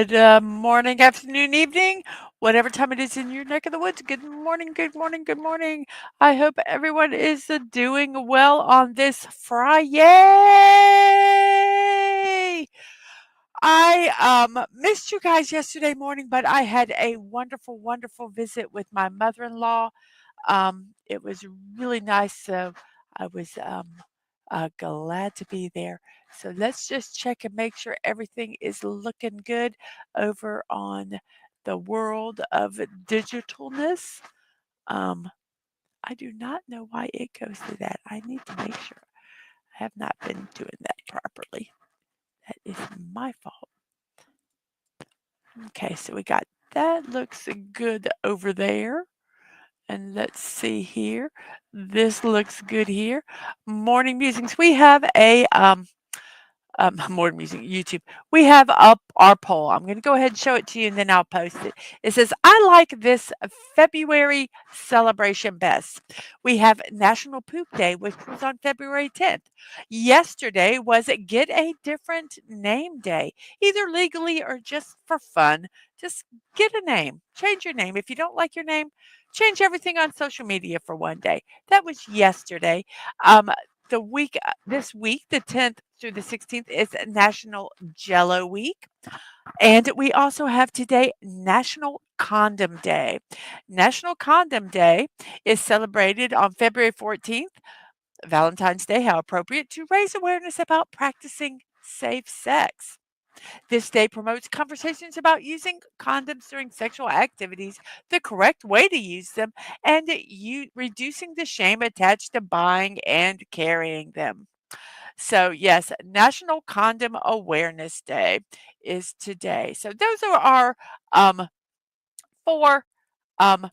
Good morning, afternoon, evening, whatever time it is in your neck of the woods. Good morning, good morning, good morning. I hope everyone is doing well on this Friday. I missed you guys yesterday morning, but I had a wonderful, wonderful visit with my mother-in-law. It was really nice. So I was glad to be there. So let's just check and make sure everything is looking good over on the world of digitalness. Um, I do not know why it goes to that. I need to make sure I have not been doing that properly. That is my fault. Okay, so we got that looks good over there. And let's see here. This looks good here. Morning musings. We have a Morning Musing YouTube. We have up our poll. I'm going to go ahead and show it to you, and then I'll post it. It says, "I like this February celebration best." We have National Poop Day, which was on February 10th. Yesterday was Get a Different Name Day, either legally or just for fun. Just get a name. Change your name. If you don't like your name, change everything on social media for one day. That was yesterday. Um, this week, the 10th through the 16th, is National Jello Week. And we also have today National Condom Day. National Condom Day is celebrated on February 14th, Valentine's Day, how appropriate, to raise awareness about practicing safe sex. This day promotes conversations about using condoms during sexual activities, the correct way to use them, and reducing the shame attached to buying and carrying them. So, yes, National Condom Awareness Day is today. So, those are our four um,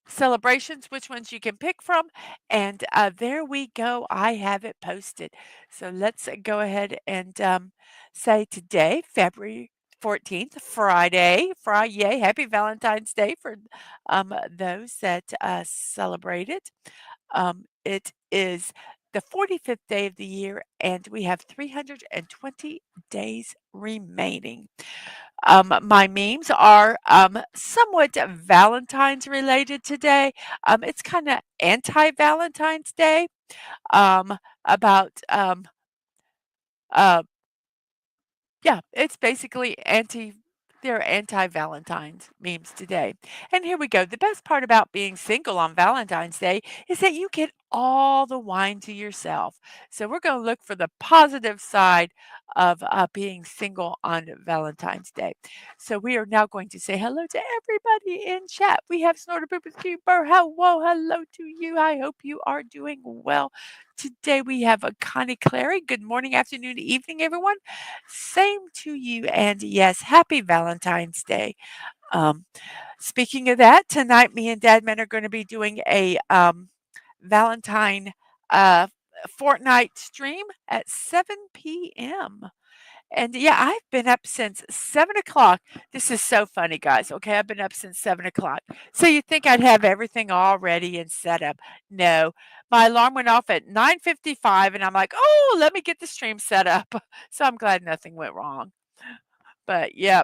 celebrations, which ones you can pick from. And there we go. I have it posted. So, let's go ahead and say today, February 14th, Friday, happy Valentine's Day for those that celebrate it. It is the 45th day of the year, and we have 320 days remaining. My memes are somewhat Valentine's related today. It's kind of anti Valentine's Day, about uh, yeah, it's basically they're anti-Valentine's memes today. And here we go. The best part about being single on Valentine's Day is that you get all the wine to yourself. So we're going to look for the positive side of being single on Valentine's Day. So we are now going to say hello to everybody in chat. We have Snorter Pooper Keeper. Hello to you. I hope you are doing well. Today we have a Connie Clary. Good morning, afternoon, evening, everyone. Same to you. And yes, happy Valentine's Day. Um, Speaking of that, tonight me and Dadman are going to be doing a Valentine uh, fortnight stream at 7 p.m. And yeah, I've been up since 7 o'clock. This is so funny, guys. Okay, I've been up since 7 o'clock. So you think I'd have everything all ready and set up? No, my alarm went off at 9:55, and I'm like, oh, let me get the stream set up. So I'm glad nothing went wrong. But yeah,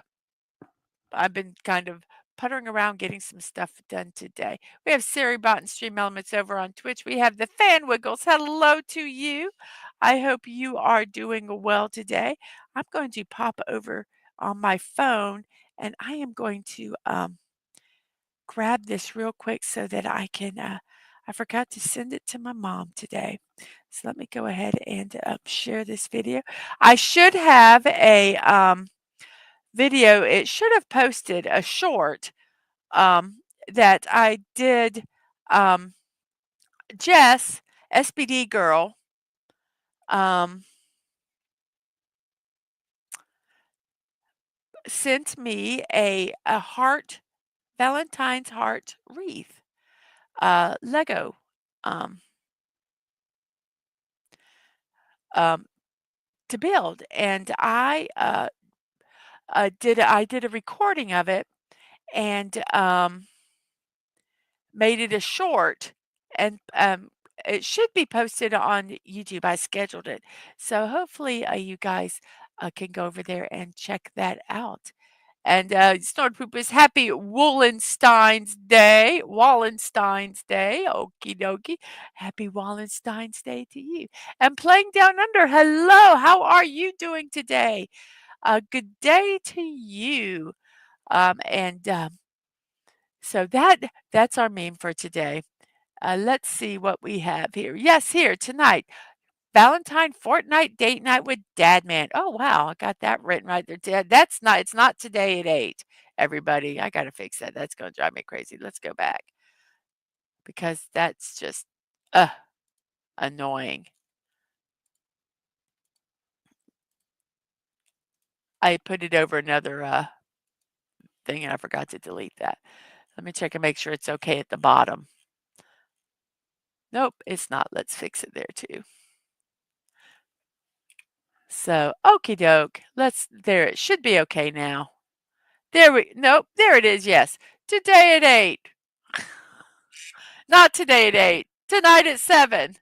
I've been kind of puttering around getting some stuff done today. We have Bot and Stream Elements over on Twitch. We have the Fan Wiggles. Hello to you. I hope you are doing well today. I'm going to pop over on my phone, and I am going to grab this real quick so that I can. I forgot to send it to my mom today. So let me go ahead and share this video. I should have a video. It should have posted a short that I did. Um, Jess, SPD girl, um, sent me a heart, Valentine's heart wreath, Lego, um, um, to build, and I did a recording of it, and made it a short, and it should be posted on YouTube. I scheduled it. So hopefully you guys can go over there and check that out. And Snort Poop is happy Wallenstein's Day. Wallenstein's Day. Okie dokie. Happy Wallenstein's Day to you. And Playing Down Under, hello. How are you doing today? Good day to you. And so that's our meme for today. Let's see what we have here. Yes, here tonight. Valentine Fortnight Date Night with Dadman. Oh, wow, I got that written right there. That's not it's not today at 8, everybody. I gotta fix that. That's gonna drive me crazy. Let's go back because that's just, ugh, annoying. I put it over another, thing, and I forgot to delete that. Let me check and make sure it's okay at the bottom. Nope, it's not. Let's fix it there too. So, okey doke. There, it should be okay now. Nope, there it is, yes. Today at 8. Not today at 8. Tonight at 7.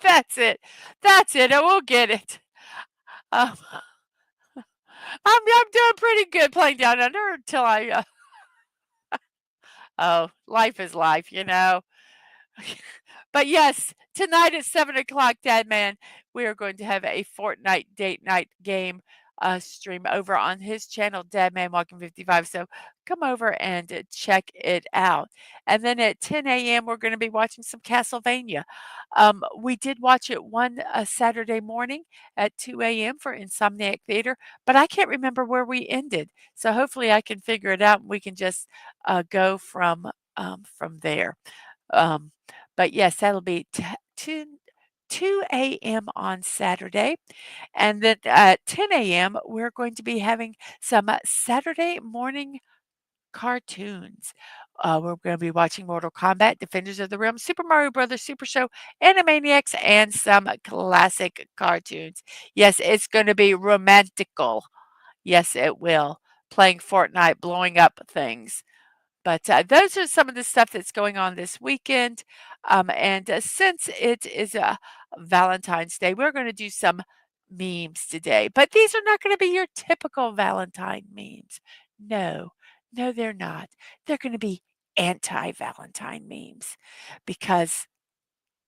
That's it. That's it. I will get it. Um, I'm doing pretty good playing down under until oh, life is life, you know. But yes, tonight at 7 o'clock, Dad Man, we are going to have a Fortnite date night game stream over on his channel, DadmanWalking55. So come over and check it out. And then at 10 a.m., we're going to be watching some Castlevania. We did watch it one Saturday morning at 2 a.m. for Insomniac Theater, but I can't remember where we ended. So hopefully I can figure it out and we can just go from there. Um, but yes, that'll be 2 a.m. on Saturday. And then at 10 a.m., we're going to be having some Saturday morning cartoons. We're going to be watching Mortal Kombat, Defenders of the Realm, Super Mario Brothers, Super Show, Animaniacs, and some classic cartoons. Yes, it's going to be romantical. Yes, it will. Playing Fortnite, blowing up things. But those are some of the stuff that's going on this weekend. And since it is Valentine's Day, we're going to do some memes today. But these are not going to be your typical Valentine memes. No, no, they're not. They're going to be anti Valentine memes because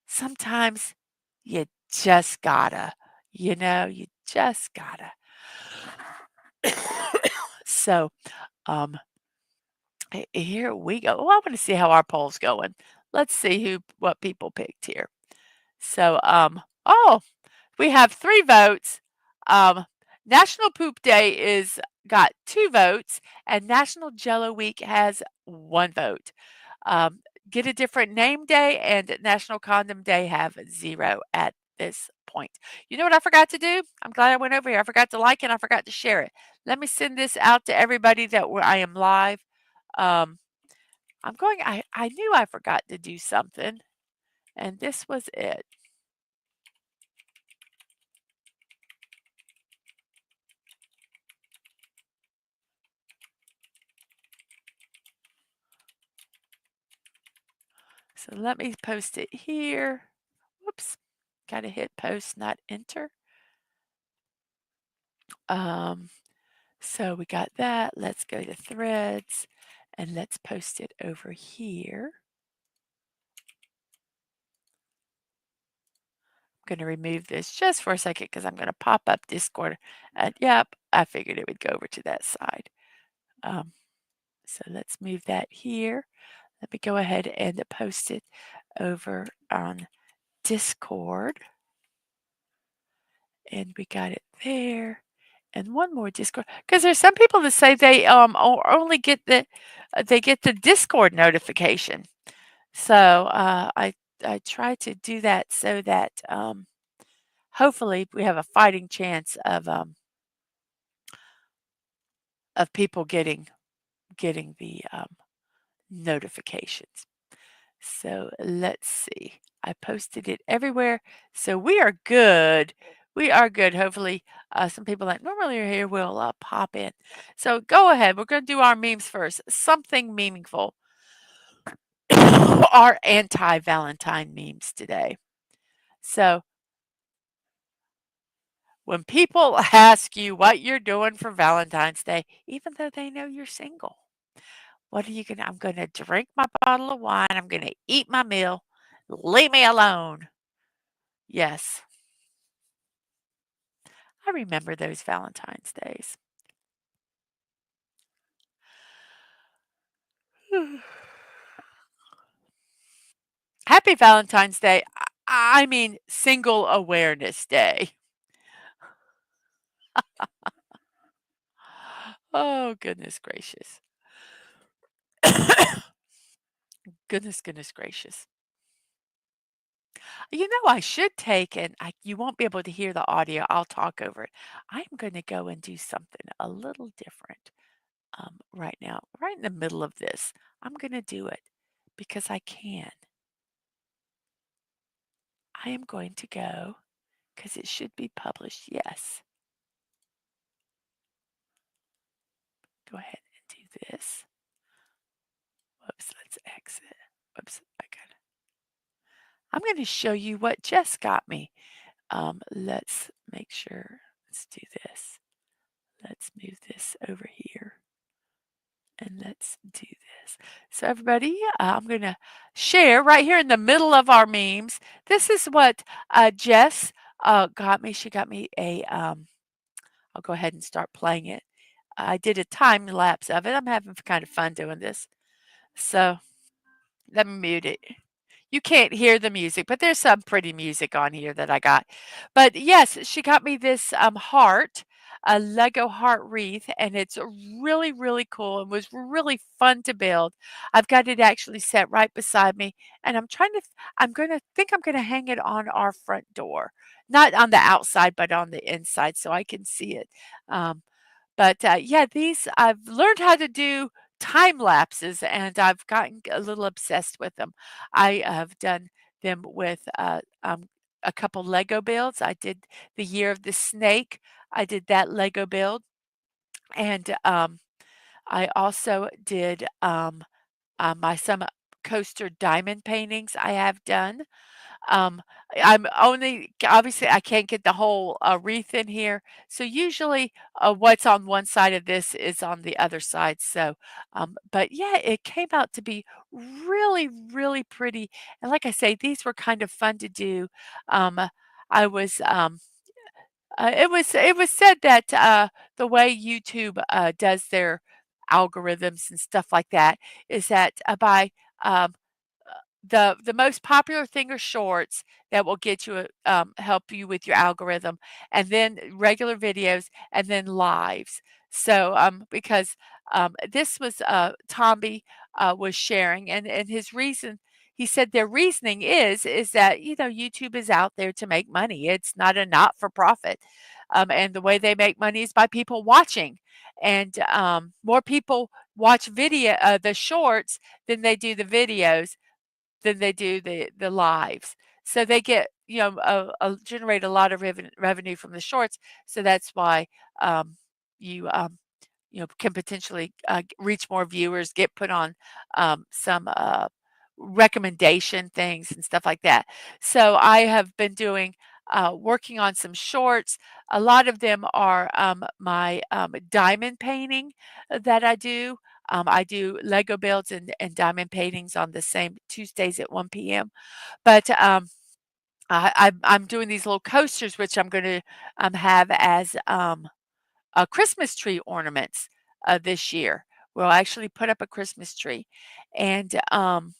sometimes you just gotta, you just gotta. So, um, here we go. Well, I want to see how our poll's going. Let's see what people picked here. So, oh, we have 3 votes. National Poop Day is got 2 votes, and National Jello Week has 1 vote. Um, Get a Different Name Day and National Condom Day have 0 at this point. You know what I forgot to do? I'm glad I went over here. I forgot to like and I forgot to share it. Let me send this out to everybody that I am live. Um, I knew I forgot to do something, and this was it. So let me post it here. Whoops. Gotta hit post, not enter. Um, so we got that. Let's go to threads and let's post it over here. I'm going to remove this just for a second because I'm going to pop up Discord. And yep, I figured it would go over to that side. Um, so let's move that here. Let me go ahead and post it over on Discord. And we got it there. And one more Discord, because there's some people that say they only get the Discord notification. So I try to do that so that hopefully we have a fighting chance of people getting the notifications. So let's see. I posted it everywhere. So we are good. We are good. Hopefully, some people that normally are here will pop in. So go ahead. We're going to do our memes first. Something meaningful. Our anti Valentine memes today. So When people ask you what you're doing for Valentine's Day, even though they know you're single, what are you gonna I'm gonna drink my bottle of wine, I'm gonna eat my meal, leave me alone. Yes, I remember those Valentine's days. Happy Valentine's Day. I mean, Single Awareness Day. Oh, goodness gracious. Goodness gracious. You know, I should take and you won't be able to hear the audio. I'll talk over it. I'm going to go and do something a little different right now, right in the middle of this. I'm going to do it because I can. I am going to go because it should be published. Yes. Go ahead and do this. Whoops, let's exit. Whoops, I got it. I'm going to show you what Jess got me. Let's make sure. Let's do this. Let's move this over here and let's do this. So everybody, I'm going to share right here in the middle of our memes. This is what Jess got me. She got me I'll go ahead and start playing it. I did a time lapse of it. I'm having kind of fun doing this. So let me mute it. You can't hear the music, but there's some pretty music on here that I got. But yes, she got me this heart, a Lego heart wreath, and it's really, really cool and was really fun to build. I've got it actually set right beside me, and I'm gonna think I'm gonna hang it on our front door, not on the outside, but on the inside, so I can see it. Um, but yeah, these I've learned how to do time lapses, and I've gotten a little obsessed with them. I have done them with a couple Lego builds. I did the Year of the Snake. I did that Lego build, and I also did my some coaster diamond paintings I have done. Um, I'm only obviously, I can't get the whole, wreath in here, so usually, what's on one side of this is on the other side, so, but yeah, it came out to be really, really pretty, and like I say, these were kind of fun to do. I was, it was said that, the way YouTube, does their algorithms and stuff like that is that, by, um the most popular thing are shorts that will get you help you with your algorithm, and then regular videos, and then lives. So, because this was Tomby was sharing, and his reason. He said their reasoning is that YouTube is out there to make money. It's not a not for profit, and the way they make money is by people watching, and more people watch the shorts than they do the videos than they do the lives. So they get, generate a lot of revenue from the shorts. So that's why you can potentially reach more viewers, get put on some recommendation things and stuff like that. So I have been doing working on some shorts. A lot of them are my diamond painting that I do. I do Lego builds and diamond paintings on the same Tuesdays at 1 p.m. But I'm doing these little coasters, which I'm going to have as Christmas tree ornaments this year. We'll actually put up a Christmas tree, and and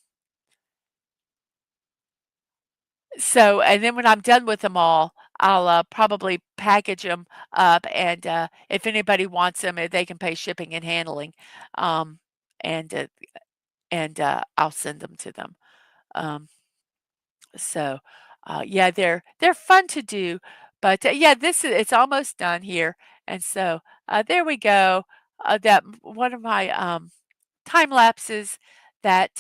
then when I'm done with them all, I'll probably package them up, and if anybody wants them, they can pay shipping and handling, um, and I'll send them to them. Um, so yeah, they're fun to do, but yeah, it's almost done here, and so there we go. That one of my time lapses that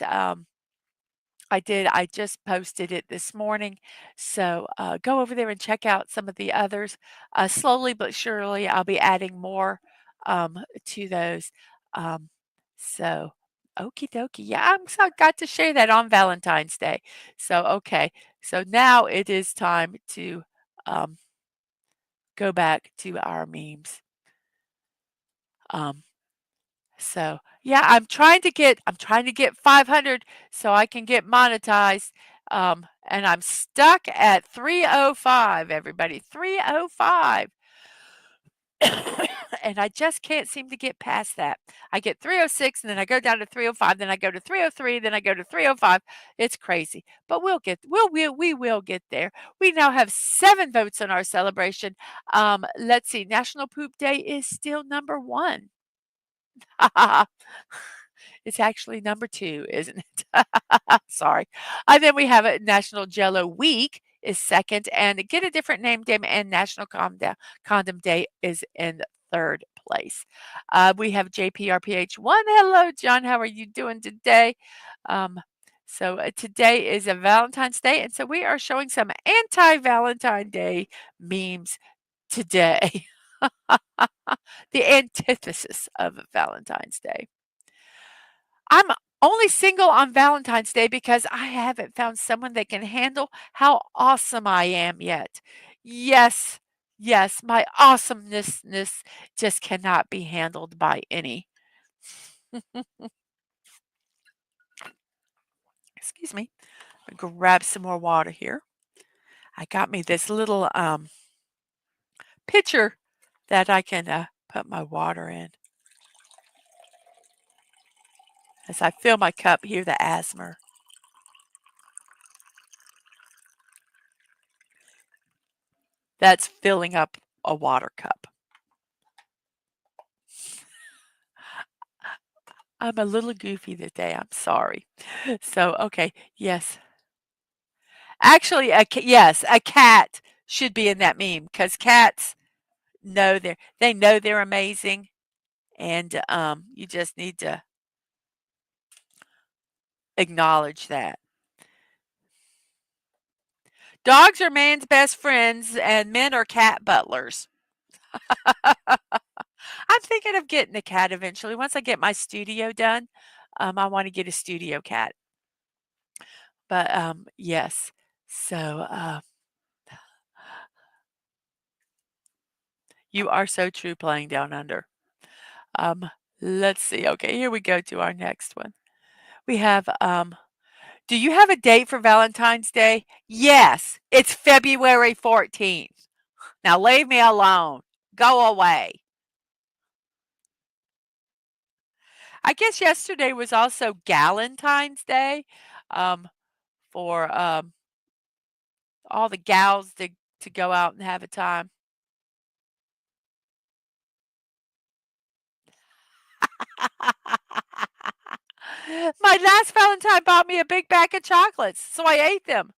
I did. I just posted it this morning. So go over there and check out some of the others. Slowly but surely, I'll be adding more to those. Um, so, okie dokie. Yeah, I'm so got to share that on Valentine's Day. So, okay. So now it is time to um, go back to our memes. Um, so yeah, I'm trying to get 500 so I can get monetized. And I'm stuck at 305, everybody. 305. And I just can't seem to get past that. I get 306 and then I go down to 305, then I go to 303, then I go to 305. It's crazy. But we will get there. We now have 7 votes on our celebration. Let's see. National Poop Day is still number 1. It's actually number 2, isn't it? Sorry. And then we have a National Jello Week is second, and Get a Different Name Day and National Condom Day is in third place. We have JPRPH1. Hello, John. How are you doing today? Um, today is a Valentine's Day, and so we are showing some anti-Valentine Day memes today. The antithesis of Valentine's Day. I'm only single on Valentine's Day because I haven't found someone that can handle how awesome I am yet. Yes, yes, my awesomeness just cannot be handled by any. Excuse me. Grab some more water here. I got me this little pitcher that I can put my water in. As I fill my cup, hear the asthma. That's filling up a water cup. I'm a little goofy today, I'm sorry. So, okay, yes. Actually, yes, a cat should be in that meme because cats they know they're amazing, and, you just need to acknowledge that. Dogs are man's best friends, and men are cat butlers. I'm thinking of getting a cat eventually. Once I get my studio done, I wanna get a studio cat. But, yes. So, you are so true playing down under. Um, let's see. Okay, here we go to our next one. We have, do you have a date for Valentine's Day? Yes, it's February 14th. Now leave me alone. Go away. I guess yesterday was also Galentine's Day, um, for all the gals to go out and have a time. My last Valentine bought me a big bag of chocolates, so I ate them.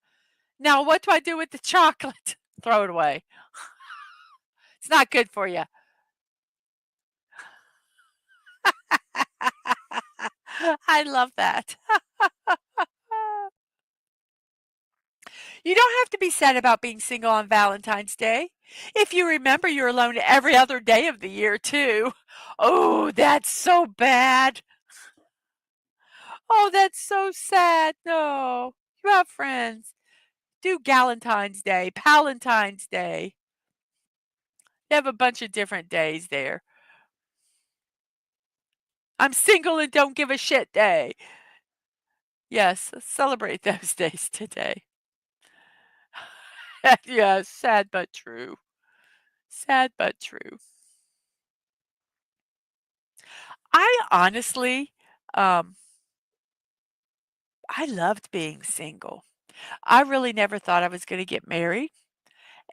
Now what do I do with the chocolate? Throw it away. It's not good for you. I love that. You don't have to be sad about being single on Valentine's Day. If you remember, you're alone every other day of the year, too. Oh, that's so bad. Oh, that's so sad. No, you have friends. Do Galentine's Day, Palentine's Day. You have a bunch of different days there. I'm single and don't give a shit day. Yes, celebrate those days today. Yes, sad but true. Sad but true. I honestly, um, I loved being single. I really never thought I was gonna get married,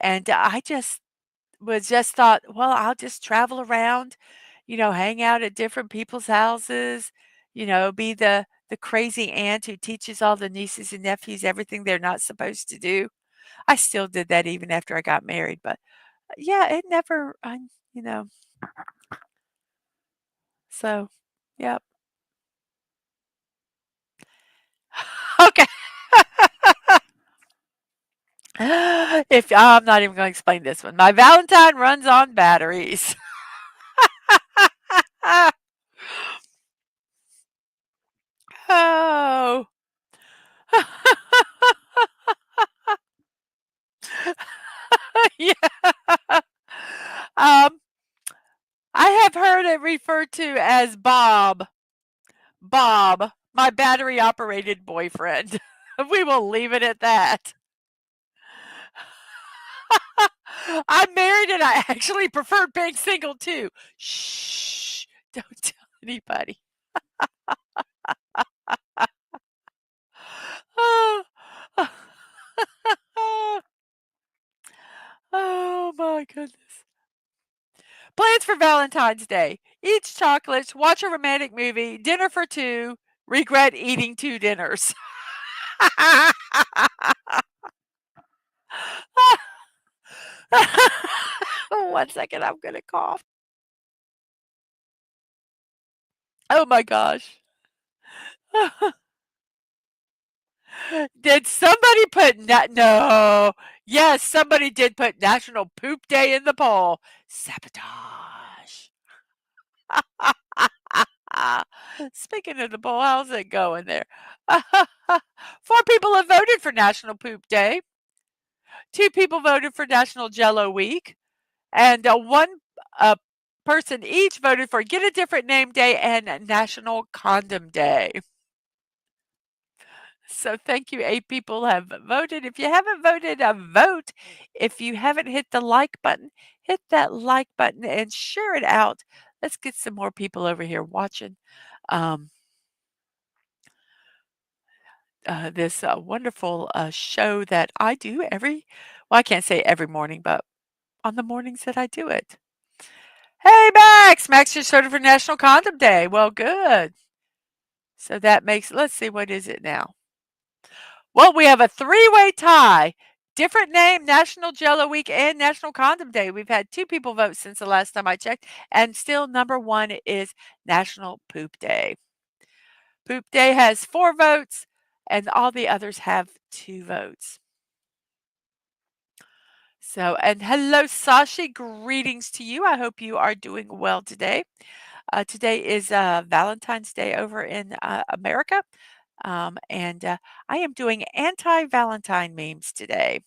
and I just thought, "Well, I'll just travel around, hang out at different people's houses, be the crazy aunt who teaches all the nieces and nephews everything they're not supposed to do." I still did that even after I got married, but, yeah, it never you know, so, yep. Okay. If I'm not even gonna explain this one. My Valentine runs on batteries. Oh. Yeah. refer to as Bob. Bob, my battery operated boyfriend. We will leave it at that. I'm married and I actually prefer being single too. Shh. Don't tell anybody. Oh, oh my goodness. Plans for Valentine's Day. Eat chocolates, watch a romantic movie, dinner for two, regret eating two dinners. 1 second, I'm gonna cough. Oh my gosh. Did somebody put no. Yes, somebody did put National Poop Day in the poll. Sabotage. Speaking of the poll, how's it going there? 4 people have voted for National Poop Day. 2 people voted for National Jello Week. And one uh, person each voted for Get a Different Name Day and National Condom Day. So thank you. 8 people have voted. If you haven't voted, vote. If you haven't hit the like button, hit that like button and share it out. Let's get some more people over here watching um, this wonderful show that I do well, I can't say every morning, but on the mornings that I do it. Hey, Max! Max just voted for National Condom Day. Well, good. So that makes, let's see, what is it now? Well, we have a three-way tie. Different name, National Jello Week and National Condom Day. We've had 2 people vote since the last time I checked, and still number one is National Poop Day. Poop Day has 4 votes, and all the others have 2 votes. So, and hello, Sashi. Greetings to you. I hope you are doing well today. Today is Valentine's Day over in America. And I am doing anti-Valentine memes today.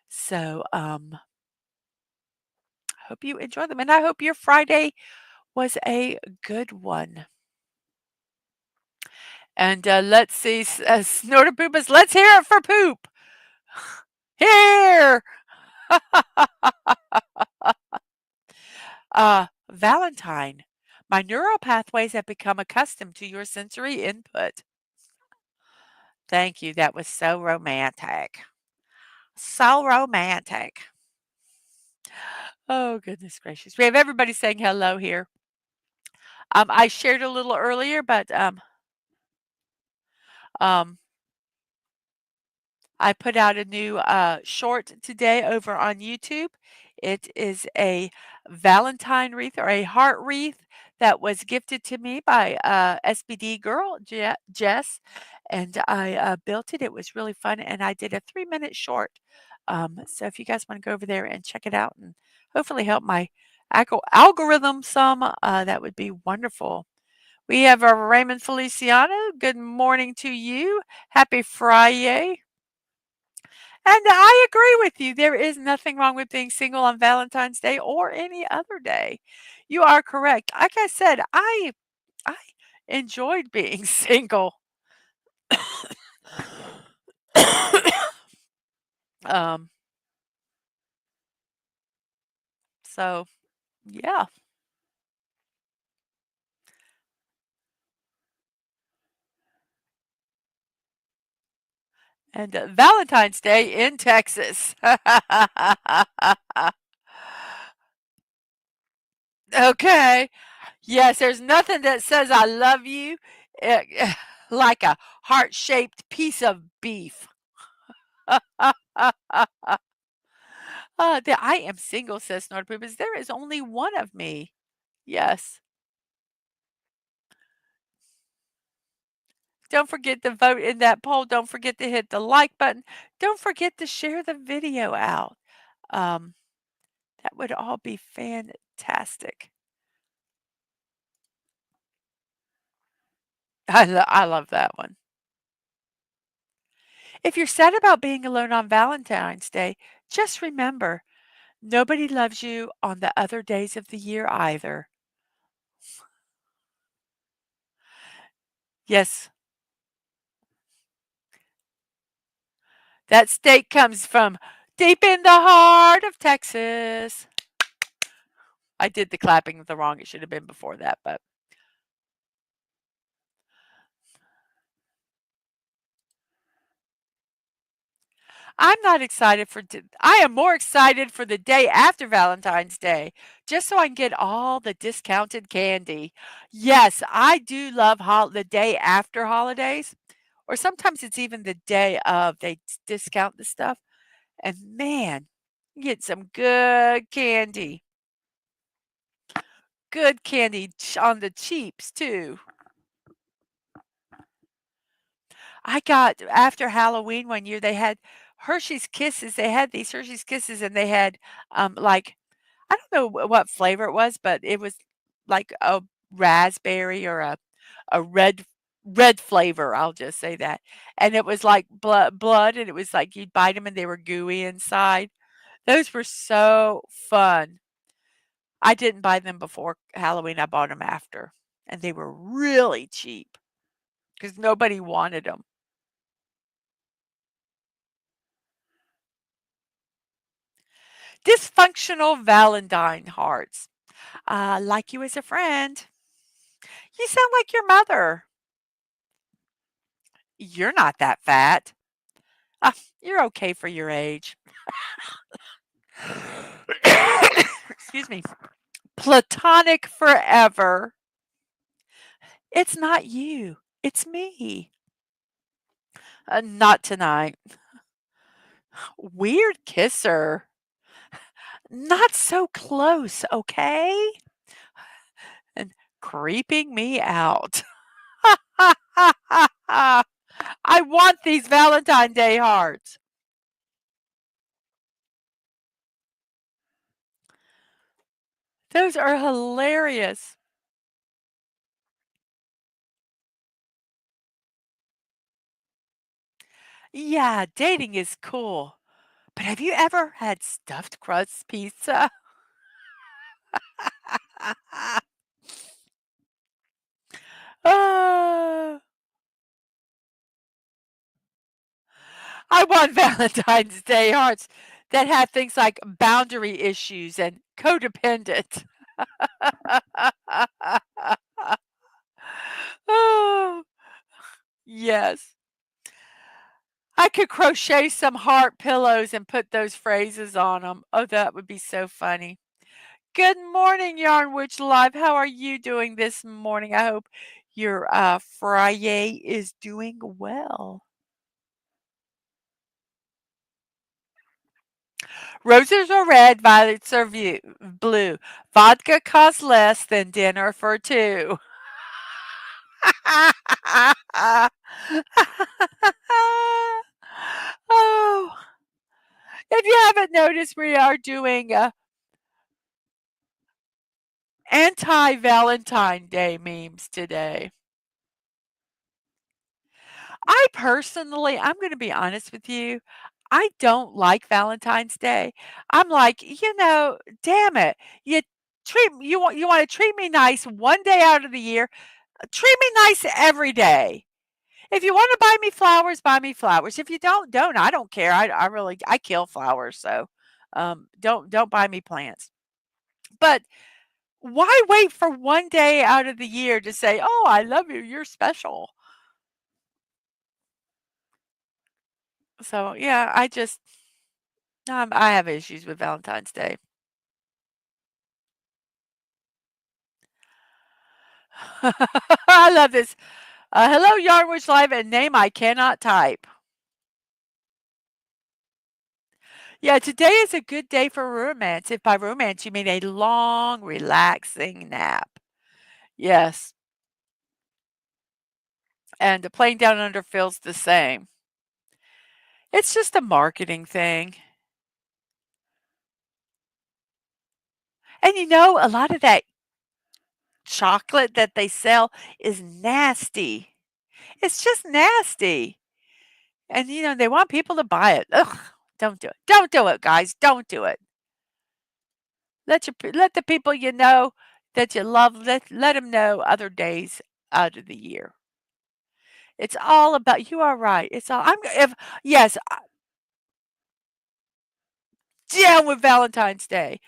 So I hope you enjoy them. And I hope your Friday was a good one. And let's see, Snorter Poopers, let's hear it for poop. Here. Valentine. My neural pathways have become accustomed to your sensory input. Thank you. That was so romantic. So romantic. Oh, goodness gracious. We have everybody saying hello here. I shared a little earlier, but um, I put out a new short today over on YouTube. It is a Valentine wreath or a heart wreath that was gifted to me by SBD girl Jess, and I built it. It was really fun, and I did a 3-minute short. So if you guys want to go over there and check it out, and hopefully help my algorithm some, that would be wonderful. We have a Raymond Feliciano. Good morning to you. Happy Friday. And I agree with you. There is nothing wrong with being single on Valentine's Day or any other day. You are correct. Like I said, I enjoyed being single. um, so yeah. And Valentine's Day in Texas. Okay. Yes, there's nothing that says I love you like a heart-shaped piece of beef. I am single, says Snortpoopers. There is only one of me. Yes. Don't forget to vote in that poll. Don't forget to hit the like button. Don't forget to share the video out. Um, that would all be fantastic. I love that one. If you're sad about being alone on Valentine's Day, just remember nobody loves you on the other days of the year either. Yes. That steak comes from deep in the heart of Texas. I did the clapping the wrong. It should have been before that, but I'm not excited for I am more excited for the day after Valentine's Day, just so I can get all the discounted candy. Yes, I do love the day after holidays, or sometimes it's even the day of. They discount the stuff, and man, you get some good candy on the cheaps too. I got after Halloween one year, they had Hershey's Kisses. They had these Hershey's Kisses, and they had like I don't know what flavor it was, but it was like a raspberry or a red flavor, I'll just say that. And it was like blood, and it was like you'd bite them and they were gooey inside. Those were so fun. I didn't buy them before Halloween, I bought them after, and they were really cheap because nobody wanted them. Dysfunctional Valentine hearts. Like you as a friend. You sound like your mother. You're not that fat. You're okay for your age. Excuse me. Platonic forever. It's not you. It's me. Not tonight. Weird kisser. Not so close, okay? And creeping me out. I want these Valentine Day hearts. Those are hilarious. Yeah, dating is cool. But have you ever had stuffed crust pizza? Ah, I want Valentine's Day hearts that have things like boundary issues and codependent. Oh, yes. I could crochet some heart pillows and put those phrases on them. Oh, that would be so funny. Good morning, Yarn Witch Live. How are you doing this morning? I hope your Friday is doing well. Roses are red, violets are blue. Vodka costs less than dinner for two. Oh, if you haven't noticed, we are doing anti Valentine Day memes today. I personally, I'm going to be honest with you. I don't like Valentine's Day. I'm like, damn it. You want to treat me nice one day out of the year. Treat me nice every day. If you want to buy me flowers, buy me flowers. If you don't. I don't care. I really I kill flowers, so don't buy me plants. But why wait for one day out of the year to say, "Oh, I love you. You're special." So, yeah, I have issues with Valentine's Day. I love this. Hello, Yarnwich Live, and name I cannot type. Yeah, today is a good day for romance. If by romance you mean a long, relaxing nap. Yes, and the Playing Down Under feels the same. It's just a marketing thing. And a lot of that chocolate that they sell is nasty. It's just nasty. And, they want people to buy it. Ugh, don't do it. Don't do it, guys. Don't do it. Let the people that you love, let them know other days out of the year. It's all about you are right. It's all I'm if yes, down with Valentine's Day.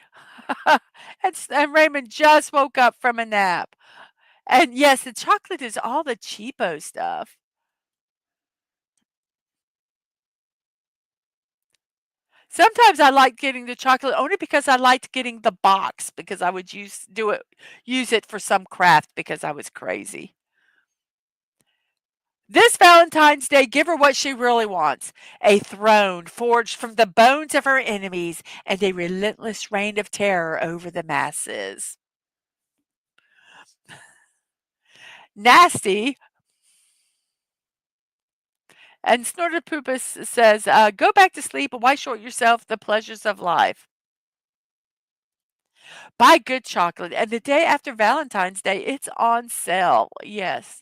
And Raymond just woke up from a nap. And yes, the chocolate is all the cheapo stuff. Sometimes I like getting the chocolate only because I liked getting the box because I would use it for some craft because I was crazy. This Valentine's Day, give her what she really wants: a throne forged from the bones of her enemies and a relentless reign of terror over the masses. Nasty and Snortopoopas says, go back to sleep and why short yourself the pleasures of life? Buy good chocolate. And the day after Valentine's Day, it's on sale. Yes.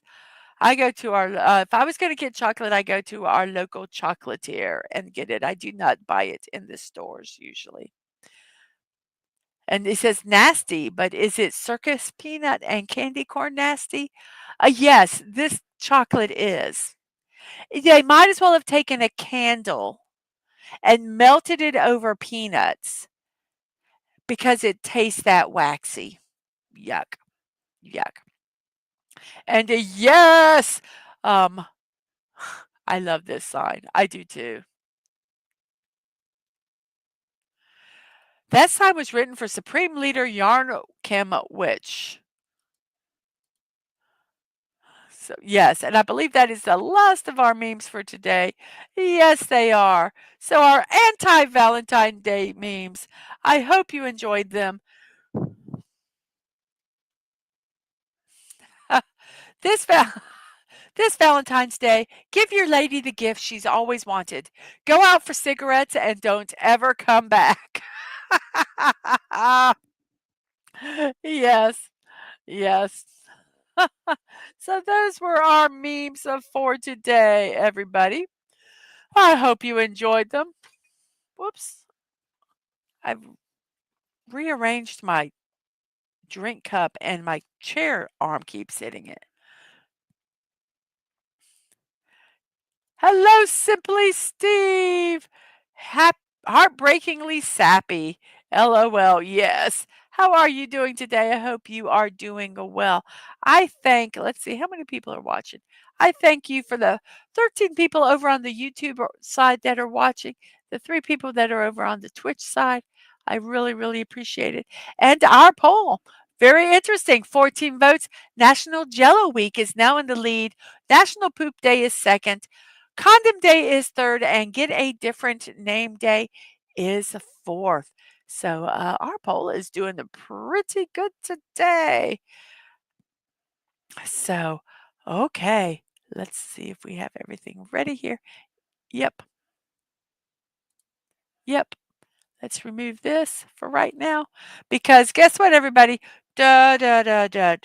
I go to our, if I was going to get chocolate, I go to our local chocolatier and get it. I do not buy it in the stores usually. And it says nasty, but is it circus peanut and candy corn nasty? Yes, this chocolate is. They might as well have taken a candle and melted it over peanuts because it tastes that waxy. Yuck, yuck. And yes, um, I love this sign. I do too. That sign was written for Supreme Leader Yarn Kim Witch. So, yes, and I believe that is the last of our memes for today. Yes, they are. So, our anti Valentine Day memes. I hope you enjoyed them. this, val- this Valentine's Day, give your lady the gift she's always wanted. Go out for cigarettes and don't ever come back. Yes, yes. So, those were our memes for today, everybody. I hope you enjoyed them. Whoops. I've rearranged my drink cup and my chair arm keeps hitting it. Hello, Simply Steve. Heartbreakingly sappy. LOL. Yes. How are you doing today? I hope you are doing well. Let's see, how many people are watching? I thank you for the 13 people over on the YouTube side that are watching, the 3 people that are over on the Twitch side. I really, really appreciate it. And our poll, very interesting. 14 votes. National Jello Week is now in the lead. National Poop Day is second. Condom Day is third, and Get a Different Name Day is fourth. So our poll is doing pretty good today. So, okay, let's see if we have everything ready here. Yep, yep. Let's remove this for right now because guess what, everybody? Da da da da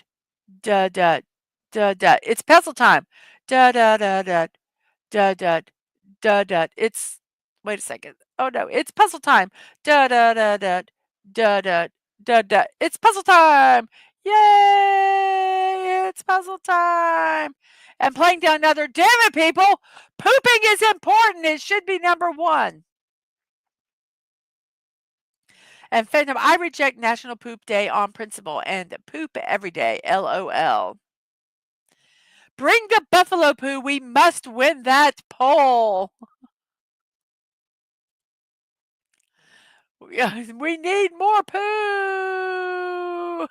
da da da da. It's puzzle time. Da da da da da da da da. It's wait a second. Oh no, it's puzzle time. Da da da da da da da da. It's puzzle time. Yay! It's puzzle time. And playing down another. Damn it, people! Pooping is important. It should be number one. And Phantom, I reject National Poop Day on principle and poop every day. LOL. Bring the buffalo poo. We must win that poll. We need more poo.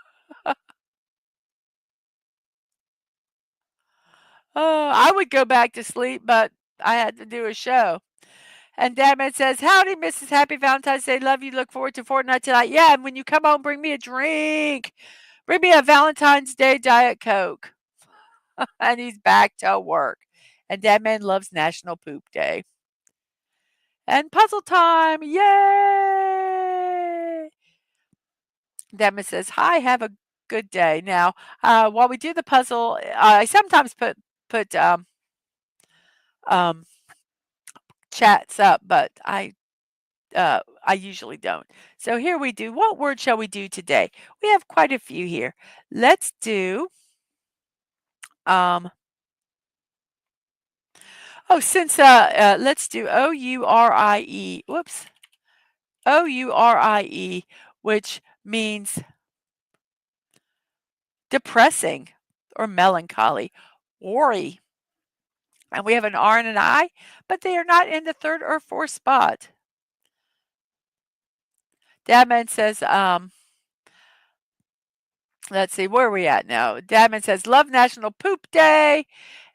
Oh, I would go back to sleep, but I had to do a show. And Dadman says, howdy, Mrs. Happy Valentine's Day. Love you. Look forward to Fortnite tonight. Yeah, and when you come home, bring me a drink. Bring me a Valentine's Day Diet Coke. And he's back to work. And Dadman loves National Poop Day. And puzzle time. Yay! Dadman says, hi, have a good day. Now, while we do the puzzle, I sometimes put um, chats up, but I usually don't. So here we do. What word shall we do today? We have quite a few here. Let's do um, Oh, since let's do O-U-R-I-E. Whoops. O-U-R-I-E, which means depressing or melancholy, worry. And we have an R and an I, but they are not in the third or fourth spot. Dadman says, let's see, where are we at now? Dadman says, love National Poop Day.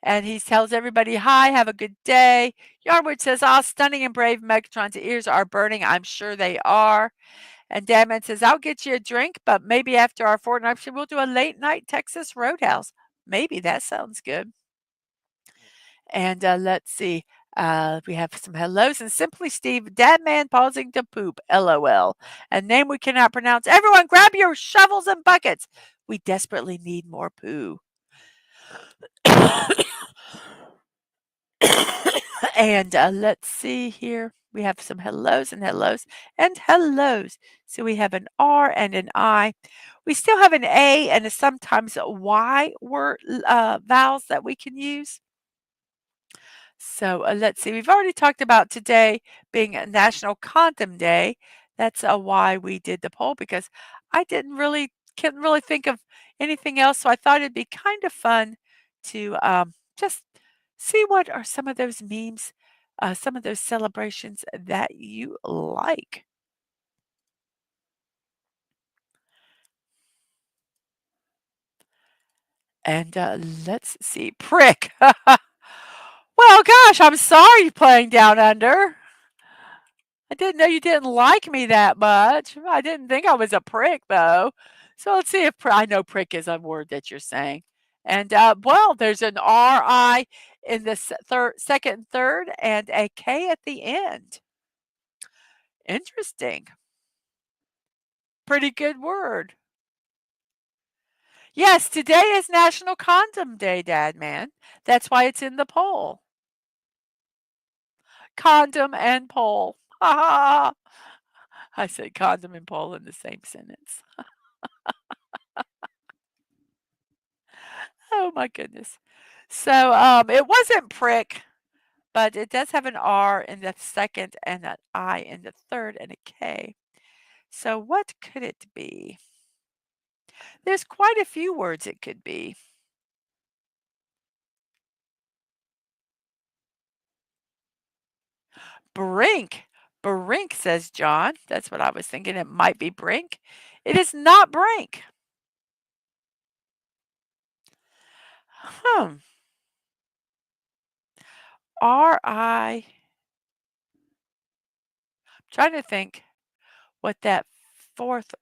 And he tells everybody, hi, have a good day. Yarwood says, ah, stunning and brave. Megatron's ears are burning. I'm sure they are. And Dadman says, I'll get you a drink, but maybe after our fortnight, we'll do a late night Texas Roadhouse. Maybe that sounds good. And let's see. We have some hellos and Simply Steve, Dad Man pausing to poop, LOL. A name we cannot pronounce. Everyone, grab your shovels and buckets. We desperately need more poo. And let's see here. We have some hellos and hellos and hellos. So we have an R and an I. We still have an A and a sometimes a Y word vowels that we can use. So let's see. We've already talked about today being a National Condom Day. That's why we did the poll because I couldn't really think of anything else. So I thought it'd be kind of fun to just see what are some of those memes, some of those celebrations that you like. And let's see, prick. Well, gosh, I'm sorry playing down under. I didn't know you didn't like me that much. I didn't think I was a prick, though. So let's see if I know prick is a word that you're saying. And well, there's an R-I in the second and third and a K at the end. Interesting. Pretty good word. Yes, today is National Condom Day, Dad Man. That's why it's in the poll. Condom and poll. Ha ha. I said condom and poll in the same sentence. Oh my goodness. So it wasn't prick, but it does have an R in the second and an I in the third and a K. So what could it be? There's quite a few words it could be. Brink. Brink, says John. That's what I was thinking. It might be brink. It is not brink. Hmm. R-I. Trying to think what that fourth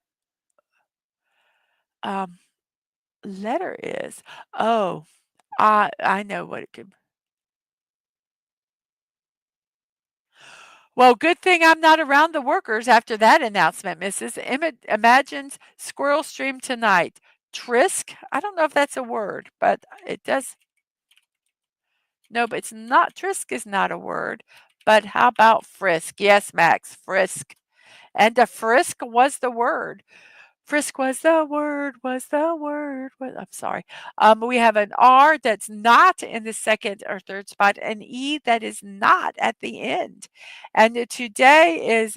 um, letter is. Oh, I know what it could. Well, good thing I'm not around the workers after that announcement, Mrs. Imagines Squirrel Stream tonight. Trisk? I don't know if that's a word, but it does. No, but it's not. Trisk is not a word. But how about frisk? Yes, Max, frisk. And a frisk was the word. Frisk was the word, was the word. I'm sorry. We have an R that's not in the second or third spot, an E that is not at the end. And today is,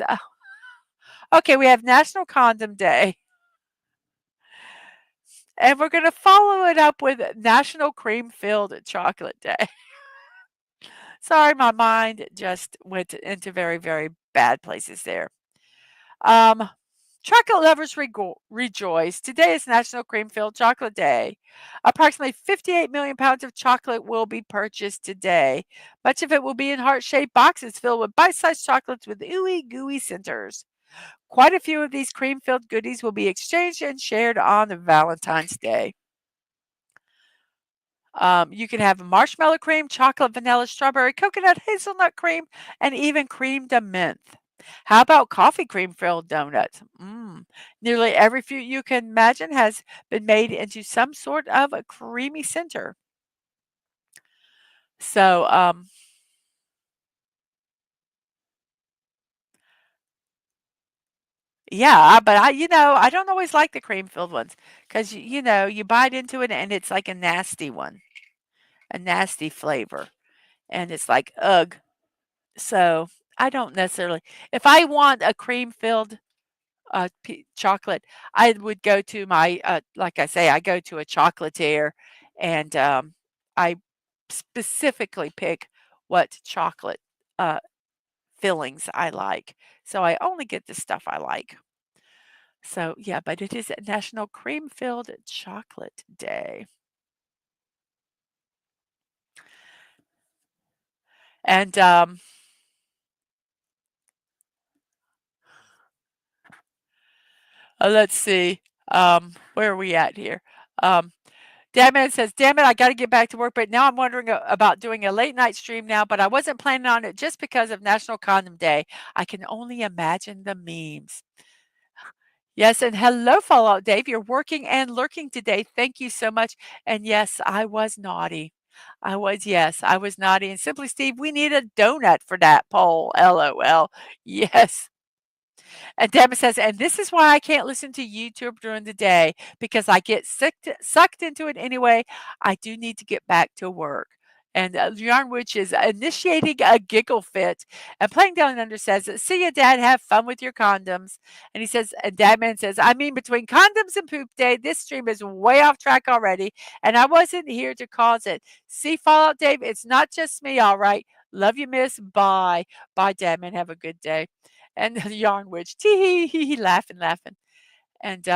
okay, we have National Condom Day. And we're going to follow it up with National Cream Filled Chocolate Day. Sorry, my mind just went into very, very bad places there. Um, Chocolate lovers rejoice. Today is National Cream Filled Chocolate Day. Approximately 58 million pounds of chocolate will be purchased today. Much of it will be in heart shaped boxes filled with bite sized chocolates with ooey gooey centers. Quite a few of these cream filled goodies will be exchanged and shared on Valentine's Day. You can have marshmallow cream, chocolate, vanilla, strawberry, coconut, hazelnut cream, and even cream de menthe. How about coffee cream filled donuts? Nearly every fruit you can imagine has been made into some sort of a creamy center. So, yeah, but I don't always like the cream filled ones because, you bite into it and it's like a nasty one, a nasty flavor. and it's like, ugh. So, I don't necessarily if I want a cream-filled, chocolate, I would go to my, like I say, I go to a chocolatier, and, I specifically pick what chocolate, uh, fillings I like. So, I only get the stuff I like. So, yeah, but it is National Cream-Filled Chocolate Day. And, let's see, where are we at here? Um, Dadman says, "Damn it, I gotta get back to work, but now I'm wondering about doing a late night stream now, but I wasn't planning on it just because of National Condom Day. I can only imagine the memes." Yes, and hello, Fallout Dave. You're working and lurking today. Thank you so much. And yes, I was naughty. I was naughty. And Simply Steve, we need a donut for that poll. LOL. Yes. And Deborah says, and this is why I can't listen to YouTube during the day because I get sucked into it anyway. I do need to get back to work. And Yarn Witch is initiating a giggle fit. And Playing Down Under says, see ya, Dad. Have fun with your condoms. And he says, and Dadman says, I mean, between condoms and poop day, this stream is way off track already. And I wasn't here to cause it. See, Fallout Dave, it's not just me, all right. Love you, miss. Bye. Bye, Dadman. Have a good day. And the Yarn Witch, tee hee hee hee, laughing, laughing. And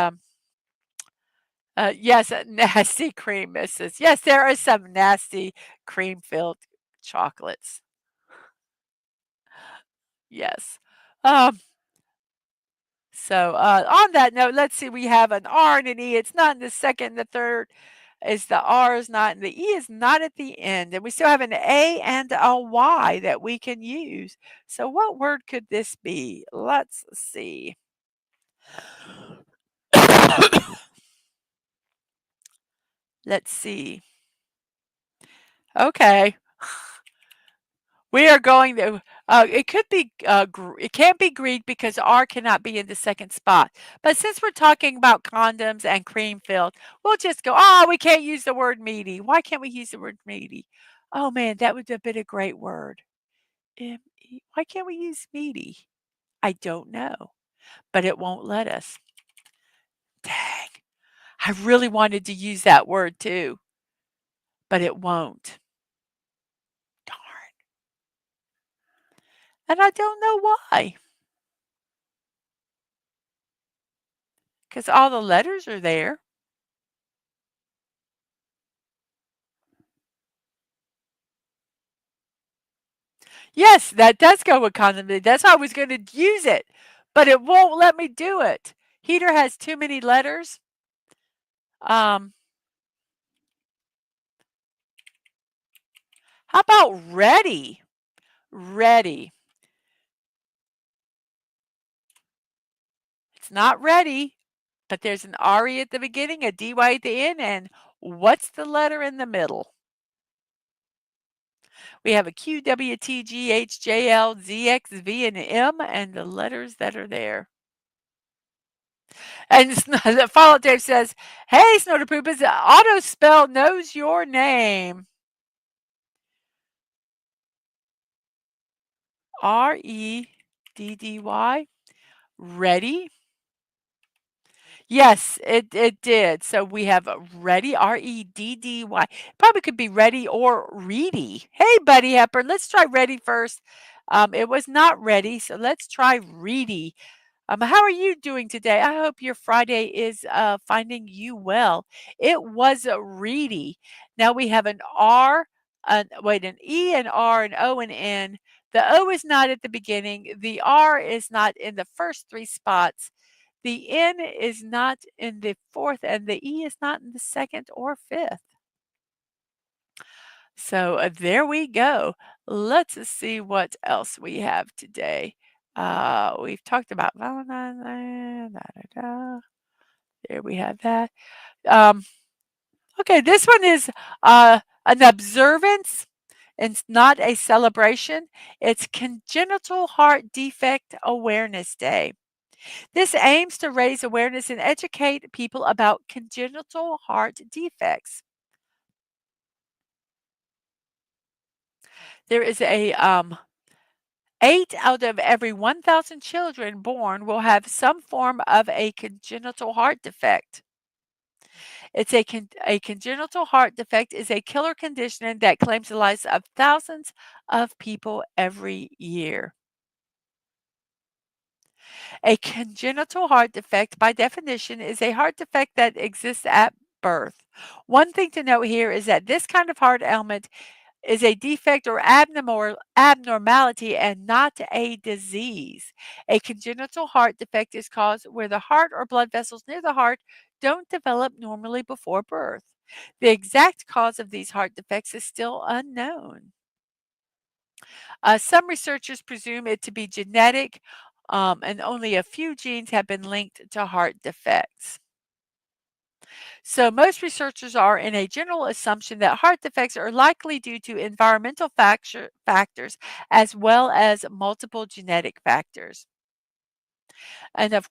yes, nasty cream misses. Yes, there are some nasty cream filled chocolates. Yes. Um, so on that note, let's see. We have an R and an E. It's not in the second and the third. Is the R is not and the E is not at the end. And we still have an A and a Y that we can use. So what word could this be? Let's see. Let's see. Okay. We are going to, it could be, it can't be Greek because R cannot be in the second spot. But since we're talking about condoms and cream filled, we'll just go, oh, we can't use the word meaty. Why can't we use the word meaty? Oh man, that would have been a great word. Why can't we use meaty? I don't know, but it won't let us. Dang. I really wanted to use that word too, but it won't. Darn. And I don't know why. Because all the letters are there. Yes, that does go with condom. That's how I was gonna use it, but it won't let me do it. Heater has too many letters. Um, how about ready? Ready. It's not ready, but there's an RE at the beginning, a DY at the end, and what's the letter in the middle? We have a Q, W, T, G, H, J, L, Z, X, V, and M, and the letters that are there. And the follow Dave says, "Hey, Snow Poop, is auto spell knows your name." REDDY. Ready? Yes, it did. So we have ready, REDDY. Probably could be ready or reedy. Hey, Buddy Hepper, let's try ready first. It was not ready, so let's try reedy. How are you doing today? I hope your Friday is finding you well. It was a reedy. Now we have an R, an E, an R, an O, and N. The O is not at the beginning. The R is not in the first three spots. The N is not in the fourth, and the E is not in the second or fifth. So there we go. Let's see what else we have today. We've talked about Valentine's Day. Da, da, da. There we have that. Um, okay, this one is an observance. It's not a celebration. It's Congenital Heart Defect Awareness Day. This aims to raise awareness and educate people about congenital heart defects. There is a 8 out of every 1,000 children born will have some form of a congenital heart defect. A congenital heart defect is a killer condition that claims the lives of thousands of people every year. A congenital heart defect, by definition, is a heart defect that exists at birth. One thing to note here is that this kind of heart ailment is a defect or abnormality and not a disease. A congenital heart defect is caused where the heart or blood vessels near the heart don't develop normally before birth. The exact cause of these heart defects is still unknown. Some researchers presume it to be genetic, and only a few genes have been linked to heart defects. So, most researchers are in a general assumption that heart defects are likely due to environmental factors as well as multiple genetic factors. And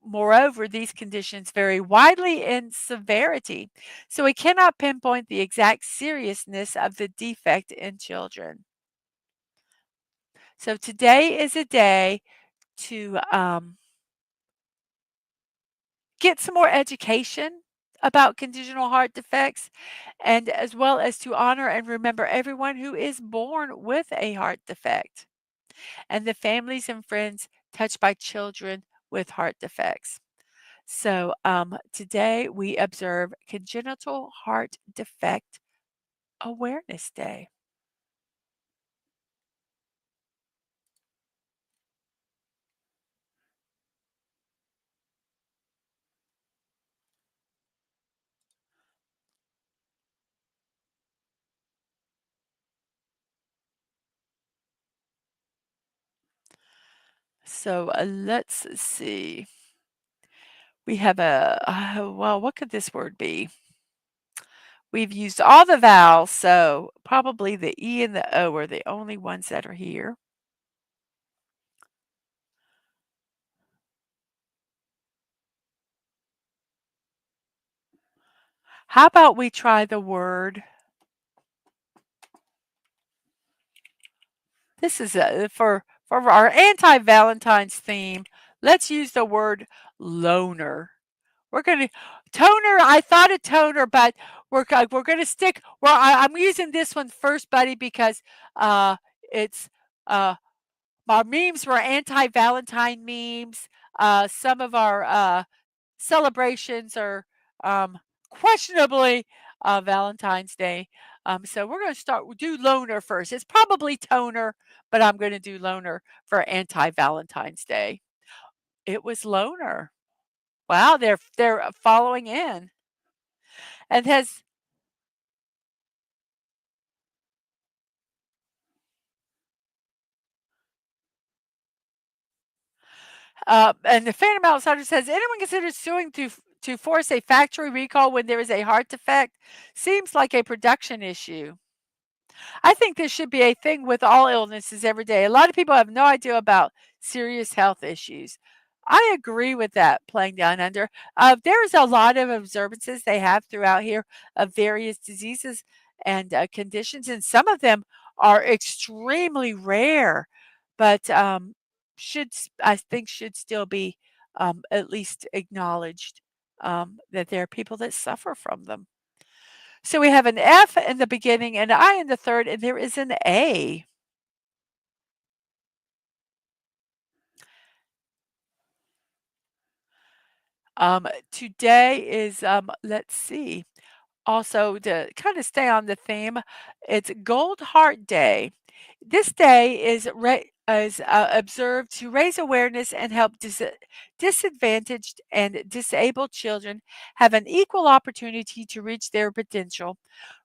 moreover, these conditions vary widely in severity, so we cannot pinpoint the exact seriousness of the defect in children. So, today is a day to get some more education about congenital heart defects, and as well as to honor and remember everyone who is born with a heart defect and the families and friends touched by children with heart defects. So, today we observe Congenital Heart Defect Awareness Day. So, let's see. We have well, what could this word be? We've used all the vowels, so probably the E and the O are the only ones that are here. How about we try the word this is for our anti-Valentine's theme, let's use the word loner. We're gonna toner, I thought of toner, but we're gonna stick well, I'm using this one first, buddy, because it's our memes were anti-Valentine memes. Some of our celebrations are questionably Valentine's Day. So we're going to do loner first. It's probably toner, but I'm going to do loner for anti-Valentine's Day. It was loner. Wow, they're following in and has and the Phantom Outsider says anyone considers suing to force a factory recall when there is a heart defect seems like a production issue. I think this should be a thing with all illnesses every day. A lot of people have no idea about serious health issues. I agree with that, playing down under. There's a lot of observances they have throughout here of various diseases and conditions, and some of them are extremely rare, but I think should still be at least acknowledged that there are people that suffer from them. So we have an F in the beginning, an I in the third, and there is an A. Today is, let's see, also to kind of stay on the theme, it's Gold Heart Day. This day is observed to raise awareness and help disadvantaged and disabled children have an equal opportunity to reach their potential,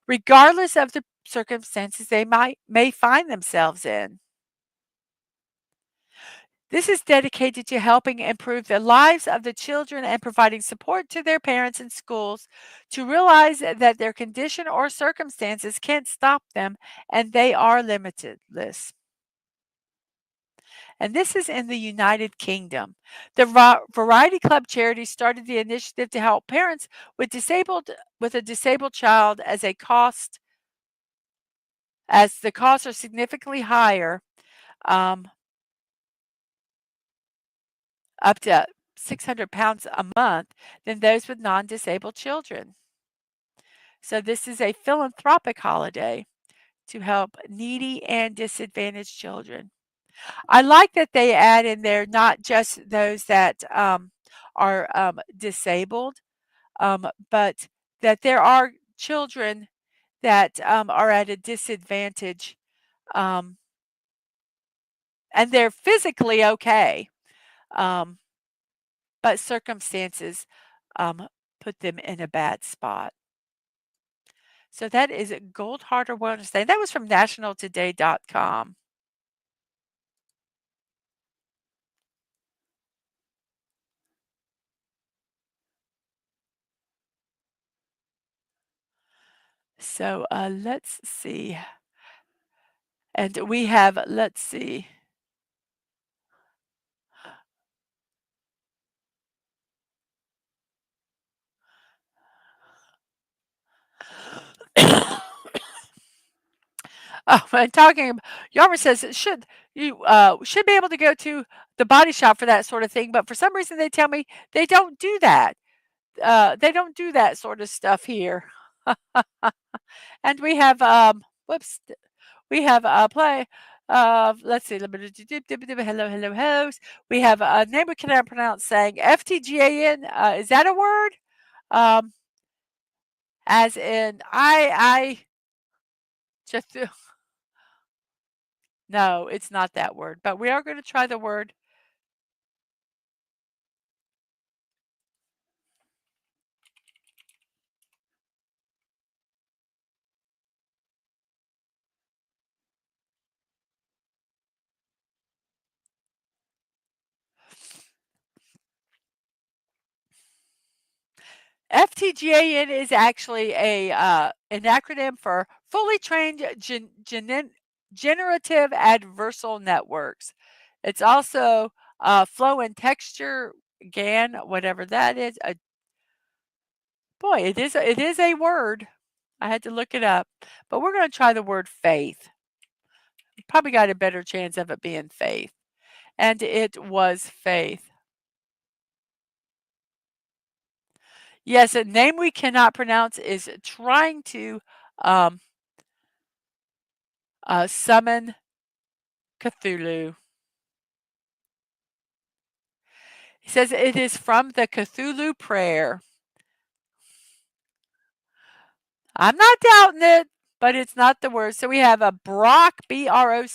regardless of the circumstances they may find themselves in. This is dedicated to helping improve the lives of the children and providing support to their parents and schools to realize that their condition or circumstances can't stop them and they are limitless. And this is in the United Kingdom. The Variety Club charity started the initiative to help parents with a disabled child as a cost as the costs are significantly higher, um, up to 600 pounds a month than those with non-disabled children. So this is a philanthropic holiday to help needy and disadvantaged children. I like that they add in there not just those that are disabled, but that there are children that are at a disadvantage, um, and they're physically okay, um, but circumstances put them in a bad spot. So that is Gold Heart Awareness Day. That was from nationaltoday.com. So let's see. And we have, let's see. Oh, and talking, Yarmer says it should you should be able to go to the body shop for that sort of thing, but for some reason they tell me they don't do that. They don't do that sort of stuff here. And we have whoops, we have play. Let's see. Hello, hello, host. We have a name we cannot pronounce saying FTGAN. Is that a word? Um, as in I just no, it's not that word. But we are going to try the word. FTGAN is actually a an acronym for fully trained generative adversarial networks. It's also flow and texture GAN, whatever that is. Boy, it is a word. I had to look it up, but we're going to try the word faith. Probably got a better chance of it being faith, and it was faith. Yes, a name we cannot pronounce is trying to um, summon Cthulhu. He says it is from the Cthulhu prayer. I'm not doubting it, but it's not the word. So we have a Brock, Brock.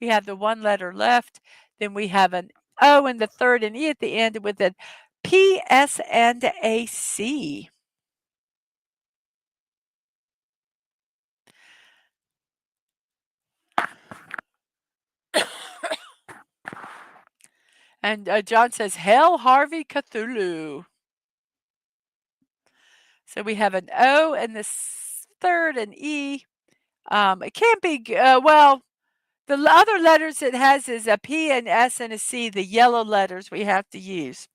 We have the one letter left. Then we have an O in the third and E at the end with a P, S, and a C. And John says, Hail Harvey Cthulhu. So we have an O and the third and E. It can't be, well, the other letters it has is a P, an S, and a C, the yellow letters we have to use.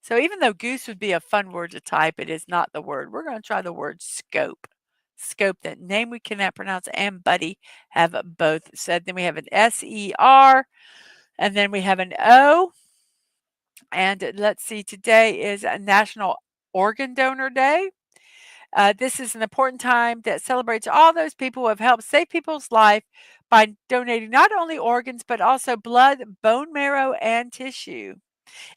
So even though goose would be a fun word to type, it is not the word. We're going to try the word scope. Scope, that name we cannot pronounce, and buddy have both said. Then we have an SER, and then we have an O. And let's see, today is a National Organ Donor Day. This is an important time that celebrates all those people who have helped save people's life by donating not only organs, but also blood, bone marrow, and tissue.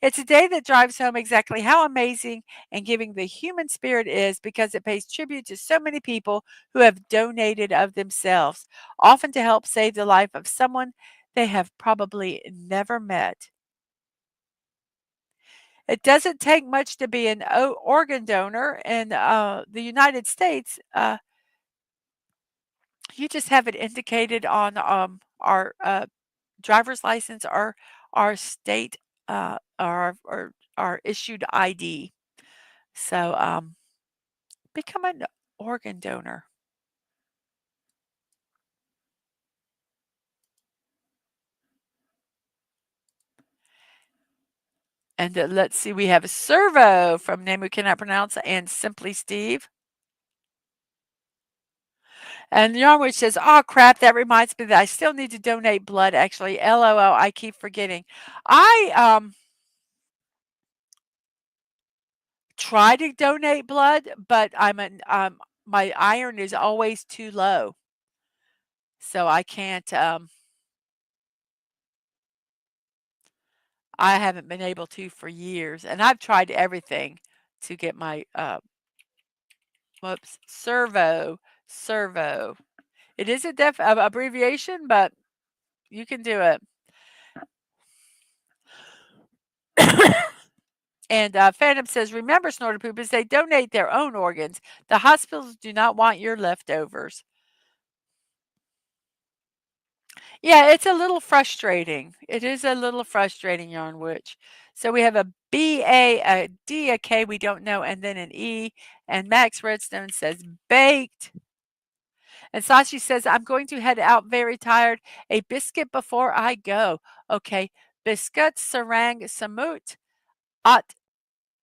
It's a day that drives home exactly how amazing and giving the human spirit is because it pays tribute to so many people who have donated of themselves, often to help save the life of someone they have probably never met. It doesn't take much to be an organ donor in the United States. You just have it indicated on our driver's license or our state or our issued ID. So become an organ donor. And let's see, we have a servo from name we cannot pronounce and Simply Steve. And Yarnwood says, "Oh crap, that reminds me that I still need to donate blood actually. LOL, I keep forgetting." I try to donate blood, but my iron is always too low. So I can't I haven't been able to for years, and I've tried everything to get my whoops, servo. It is a abbreviation, but you can do it. And Phantom says, remember, snorter poopers, they donate their own organs. The hospitals do not want your leftovers. Yeah, it's a little frustrating. It is a little frustrating, Yarn Witch. So we have a B, a D, a K, we don't know, and then an E. And Max Redstone says, baked. And Sashi says, I'm going to head out very tired. A biscuit before I go. Okay. Biscuit, sarang, samut, at,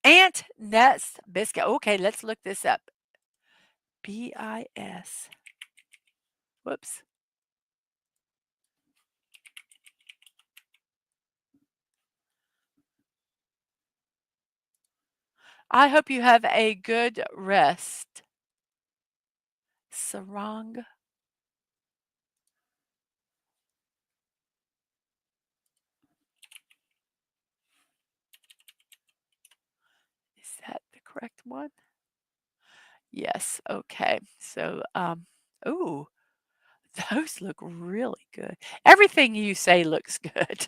ant, nest, biscuit. Okay, let's look this up. BIS. Whoops. I hope you have a good rest. Sarang. Is that the correct one? Yes. Okay. So, ooh, those look really good. Everything you say looks good.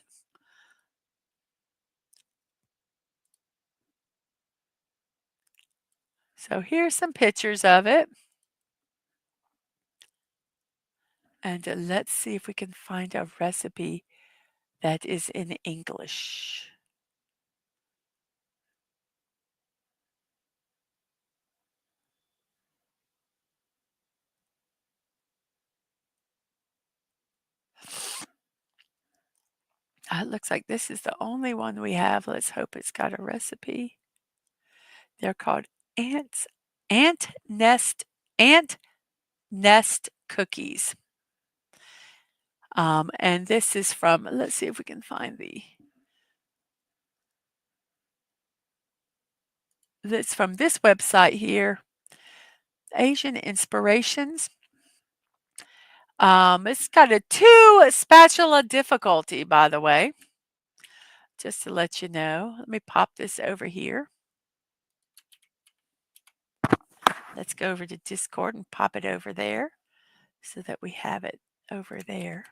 So here's some pictures of it. And let's see if we can find a recipe that is in English. It looks like this is the only one we have. Let's hope it's got a recipe. They're called ants, ant nest, ant nest cookies. And this is from, let's see if we can find this from this website here, Asian Inspirations. It's got a 2 spatula difficulty, by the way, just to let you know. Let me pop this over here. Let's go over to Discord and pop it over there so that we have it over there.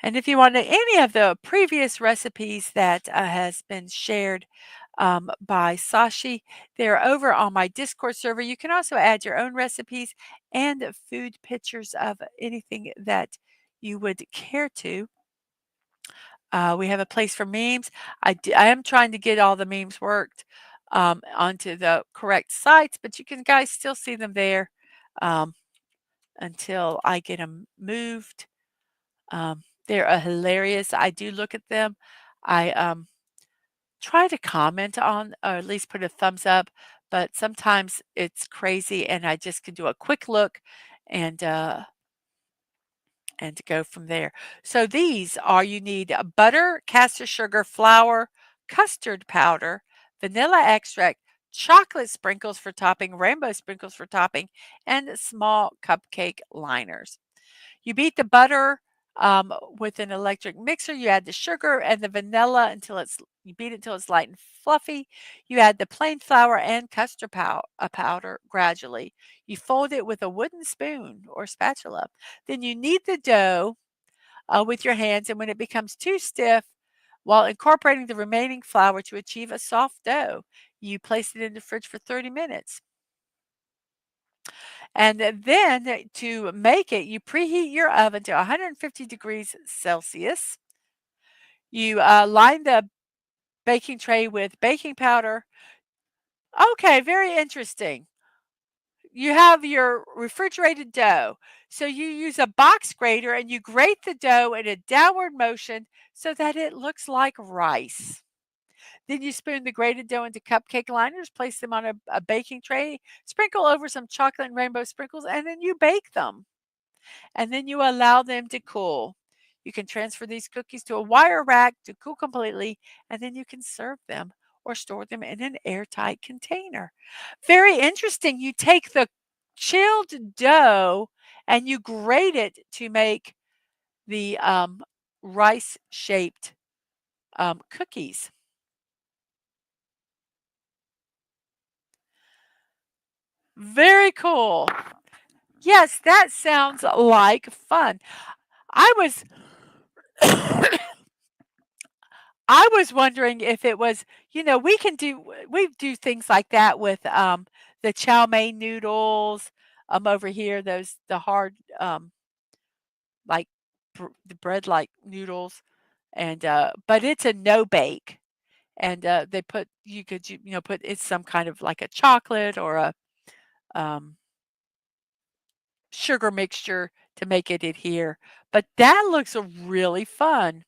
And if you want any of the previous recipes that has been shared by Sashi, they're over on my Discord server. You can also add your own recipes and food pictures of anything that you would care to. We have a place for memes. I am trying to get all the memes worked onto the correct sites, but you can guys still see them there um, until I get them moved. They're hilarious. I do look at them. I try to comment on, or at least put a thumbs up, but sometimes it's crazy, and I just can do a quick look and uh, and to go from there. So these are you need butter, caster sugar, flour, custard powder, vanilla extract, chocolate sprinkles for topping, rainbow sprinkles for topping, and small cupcake liners. You beat the butter with an electric mixer. You add the sugar and the vanilla until you beat it until it's light and fluffy. You add the plain flour and custard powder gradually. You fold it with a wooden spoon or spatula. Then you knead the dough with your hands, and when it becomes too stiff, while incorporating the remaining flour to achieve a soft dough, you place it in the fridge for 30 minutes. And then to make it, you preheat your oven to 150 degrees Celsius. You line the baking tray with baking powder. Okay, very interesting. You have your refrigerated dough. So you use a box grater and you grate the dough in a downward motion so that it looks like rice. Then you spoon the grated dough into cupcake liners, place them on a baking tray, sprinkle over some chocolate and rainbow sprinkles, and then you bake them. and then you allow them to cool. You can transfer these cookies to a wire rack to cool completely, and then you can serve them or store them in an airtight container. Very interesting. You take the chilled dough and you grate it to make the rice shaped cookies. Very cool. Yes, that sounds like fun. I was I was wondering if it was, we do things like that with the chow mein noodles over here, those the hard like the bread like noodles, and but it's a no bake, and they put you could put it's some kind of like a chocolate or a um, sugar mixture to make it adhere. But that looks really fun.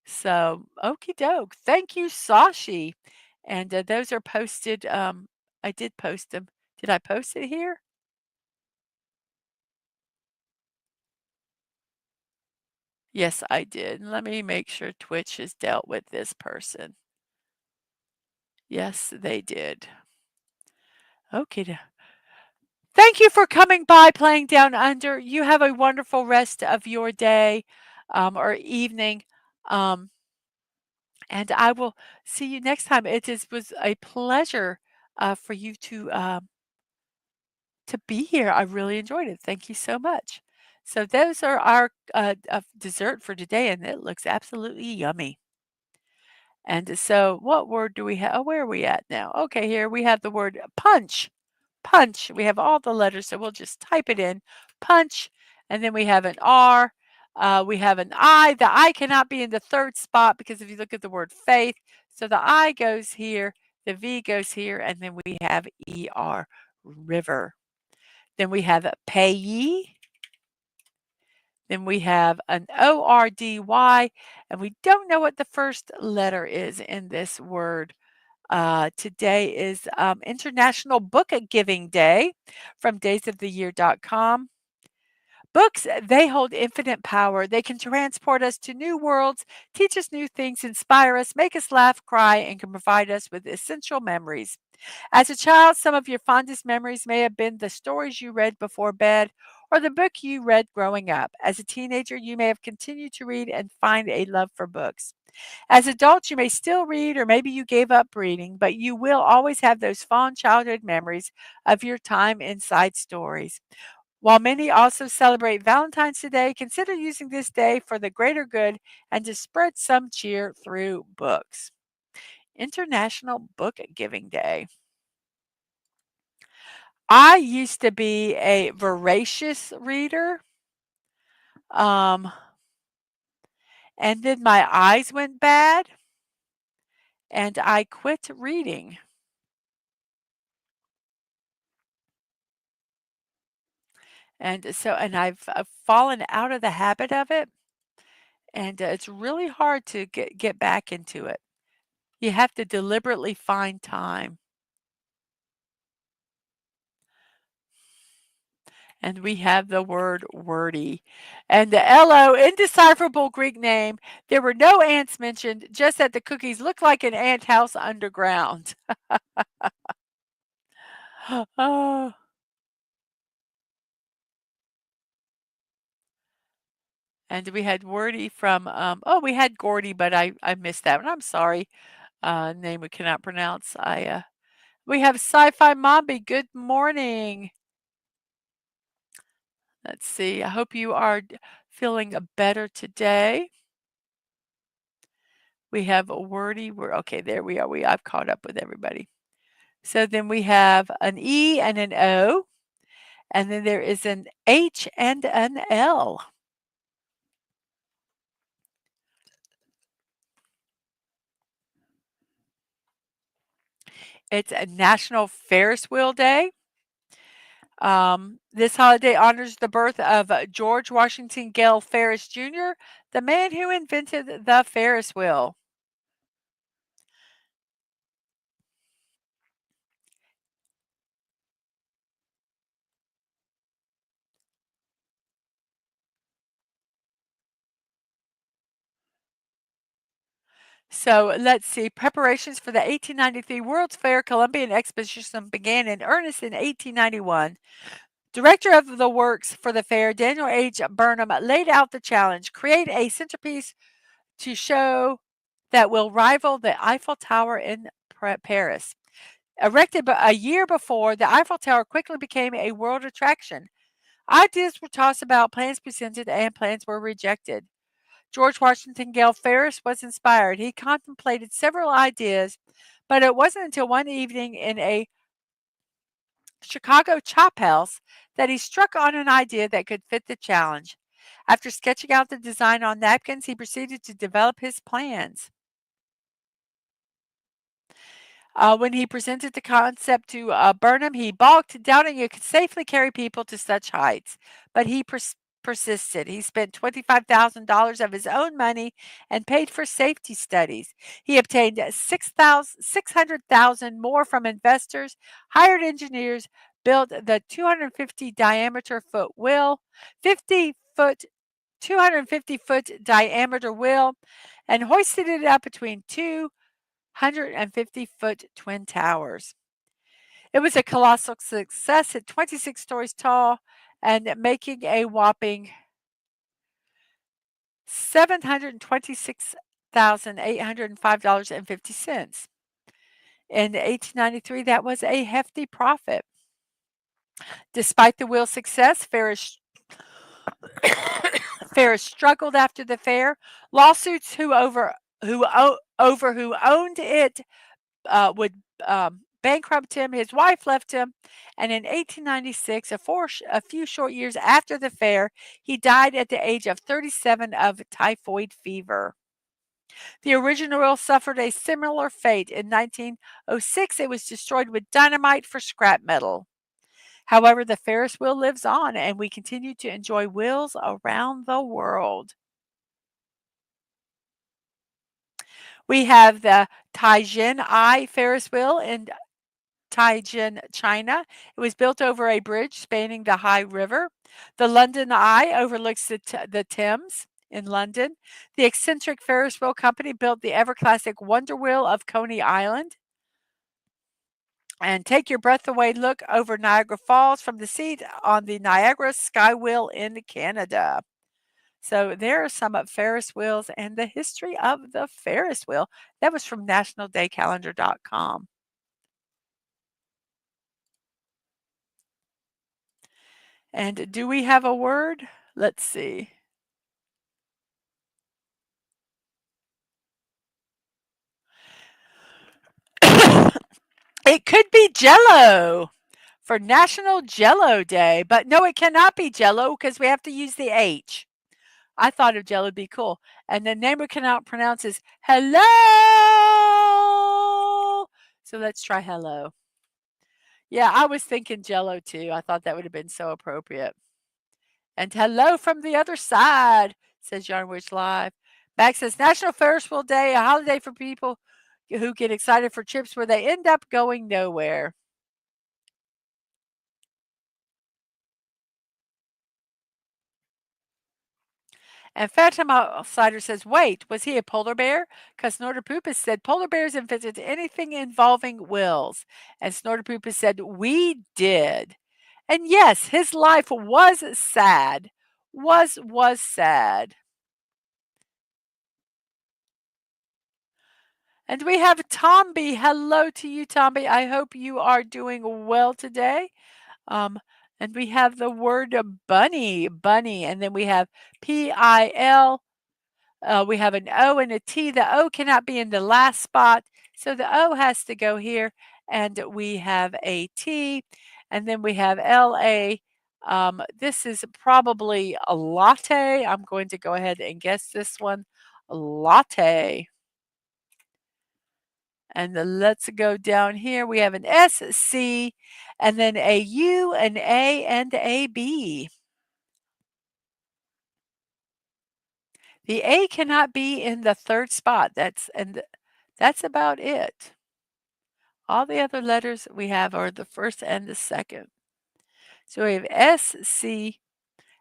So, okie doke. Thank you, Sashi. And those are posted. I did post them. Did I post it here? Yes, I did. Let me make sure Twitch has dealt with this person. Yes, they did. Okay. Thank you for coming by, playing down under. You have a wonderful rest of your day or evening. Um, and I will see you next time. Was a pleasure for you to be here. I really enjoyed it. Thank you so much. So those are our dessert for today, and it looks absolutely yummy. And so, what word do we have? Oh, where are we at now? Okay, here we have the word punch. Punch. We have all the letters, so we'll just type it in. Punch, and then we have an R. We have an I. The I cannot be in the third spot because if you look at the word faith, so the I goes here, the V goes here, and then we have ER, river. Then we have payee. Then we have an ORDY, and we don't know what the first letter is in this word. Today is International Book Giving Day from daysoftheyear.com. Books, they hold infinite power. They can transport us to new worlds, teach us new things, inspire us, make us laugh, cry, and can provide us with essential memories. As a child, some of your fondest memories may have been the stories you read before bed or the book you read growing up. As a teenager, you may have continued to read and find a love for books. As adults, you may still read, or maybe you gave up reading, but you will always have those fond childhood memories of your time inside stories. While many also celebrate Valentine's today, consider using this day for the greater good and to spread some cheer through books. International Book Giving Day. I used to be a voracious reader, um, and then my eyes went bad, and I quit reading. And I've fallen out of the habit of it, and it's really hard to get back into it. You have to deliberately find time. And we have the word wordy. And the LO, indecipherable Greek name. There were no ants mentioned, just that the cookies look like an ant house underground. Oh, and we had wordy from, we had Gordy, but I missed that one. I'm sorry. Name we cannot pronounce. We have Sci-Fi Mombi. Good morning. Let's see. I hope you are feeling better today. We have a wordy. We're okay. There we are. I've caught up with everybody. So then we have an E and an O, and then there is an H and an L. It's a National Ferris Wheel Day. This holiday honors the birth of George Washington Gale Ferris Jr., the man who invented the Ferris wheel. So let's see. Preparations for the 1893 World's Fair Columbian Exposition began in earnest in 1891. Director of the works for the fair, Daniel H. Burnham, laid out the challenge: create a centerpiece to show that will rival the Eiffel Tower in Paris. Erected a year before, the Eiffel Tower quickly became a world attraction. Ideas were tossed about, plans presented, and plans were rejected. George Washington Gale Ferris was inspired. He contemplated several ideas, but it wasn't until one evening in a Chicago chop house that he struck on an idea that could fit the challenge. After sketching out the design on napkins, he proceeded to develop his plans. When he presented the concept to Burnham, he balked, doubting it could safely carry people to such heights. But he persisted. He spent $25,000 of his own money and paid for safety studies. He obtained 600,000 more from investors, hired engineers, built the 250 diameter foot wheel, 50 foot 250-foot diameter wheel, and hoisted it up between two 150-foot twin towers. It was a colossal success at 26 stories tall and making a whopping $726,805.50. In 1893, that was a hefty profit. Despite the wheel's success, Ferris struggled after the fair. Lawsuits who owned it would bankrupt him. His wife left him, and in 1896, a few short years after the fair, he died at the age of 37 of typhoid fever. The original wheel suffered a similar fate. In 1906, it was destroyed with dynamite for scrap metal. However, the Ferris wheel lives on, and we continue to enjoy wheels around the world. We have the Tianjin Eye Ferris wheel in Tianjin, China. It was built over a bridge spanning the High River. The London Eye overlooks the Thames in London. The eccentric Ferris wheel company built the ever classic Wonder Wheel of Coney Island. And take your breath away look over Niagara Falls from the seat on the Niagara Sky Wheel in Canada. So there are some Ferris wheels and the history of the Ferris wheel. That was from nationaldaycalendar.com. And do we have a word? Let's see. It could be Jello for National Jello Day, but no, it cannot be Jello because we have to use the H. I thought of Jello would be cool. And the name we cannot pronounce is hello. So let's try hello. Yeah, I was thinking Jello too. I thought that would have been so appropriate. And hello from the other side, says Yarnwich Live. Max says National Ferris Wheel Day, a holiday for people who get excited for trips where they end up going nowhere. And Phantom Outsider says, wait, was he a polar bear? Because Snorterpoopus said polar bears invented anything involving wills. And Snorterpoopus said, we did. And yes, his life was sad. Was sad. And we have Tomby. Hello to you, Tomby. I hope you are doing well today. Um, and we have the word bunny, bunny, and then we have PIL. We have an O and a T. The O cannot be in the last spot, so the O has to go here. And we have a T, and then we have LA. This is probably a latte. I'm going to go ahead and guess this one. Latte. And then let's go down here. We have an SC, and then a U, an A, and a B. The A cannot be in the third spot. That's about it. All the other letters we have are the first and the second. So we have S, C,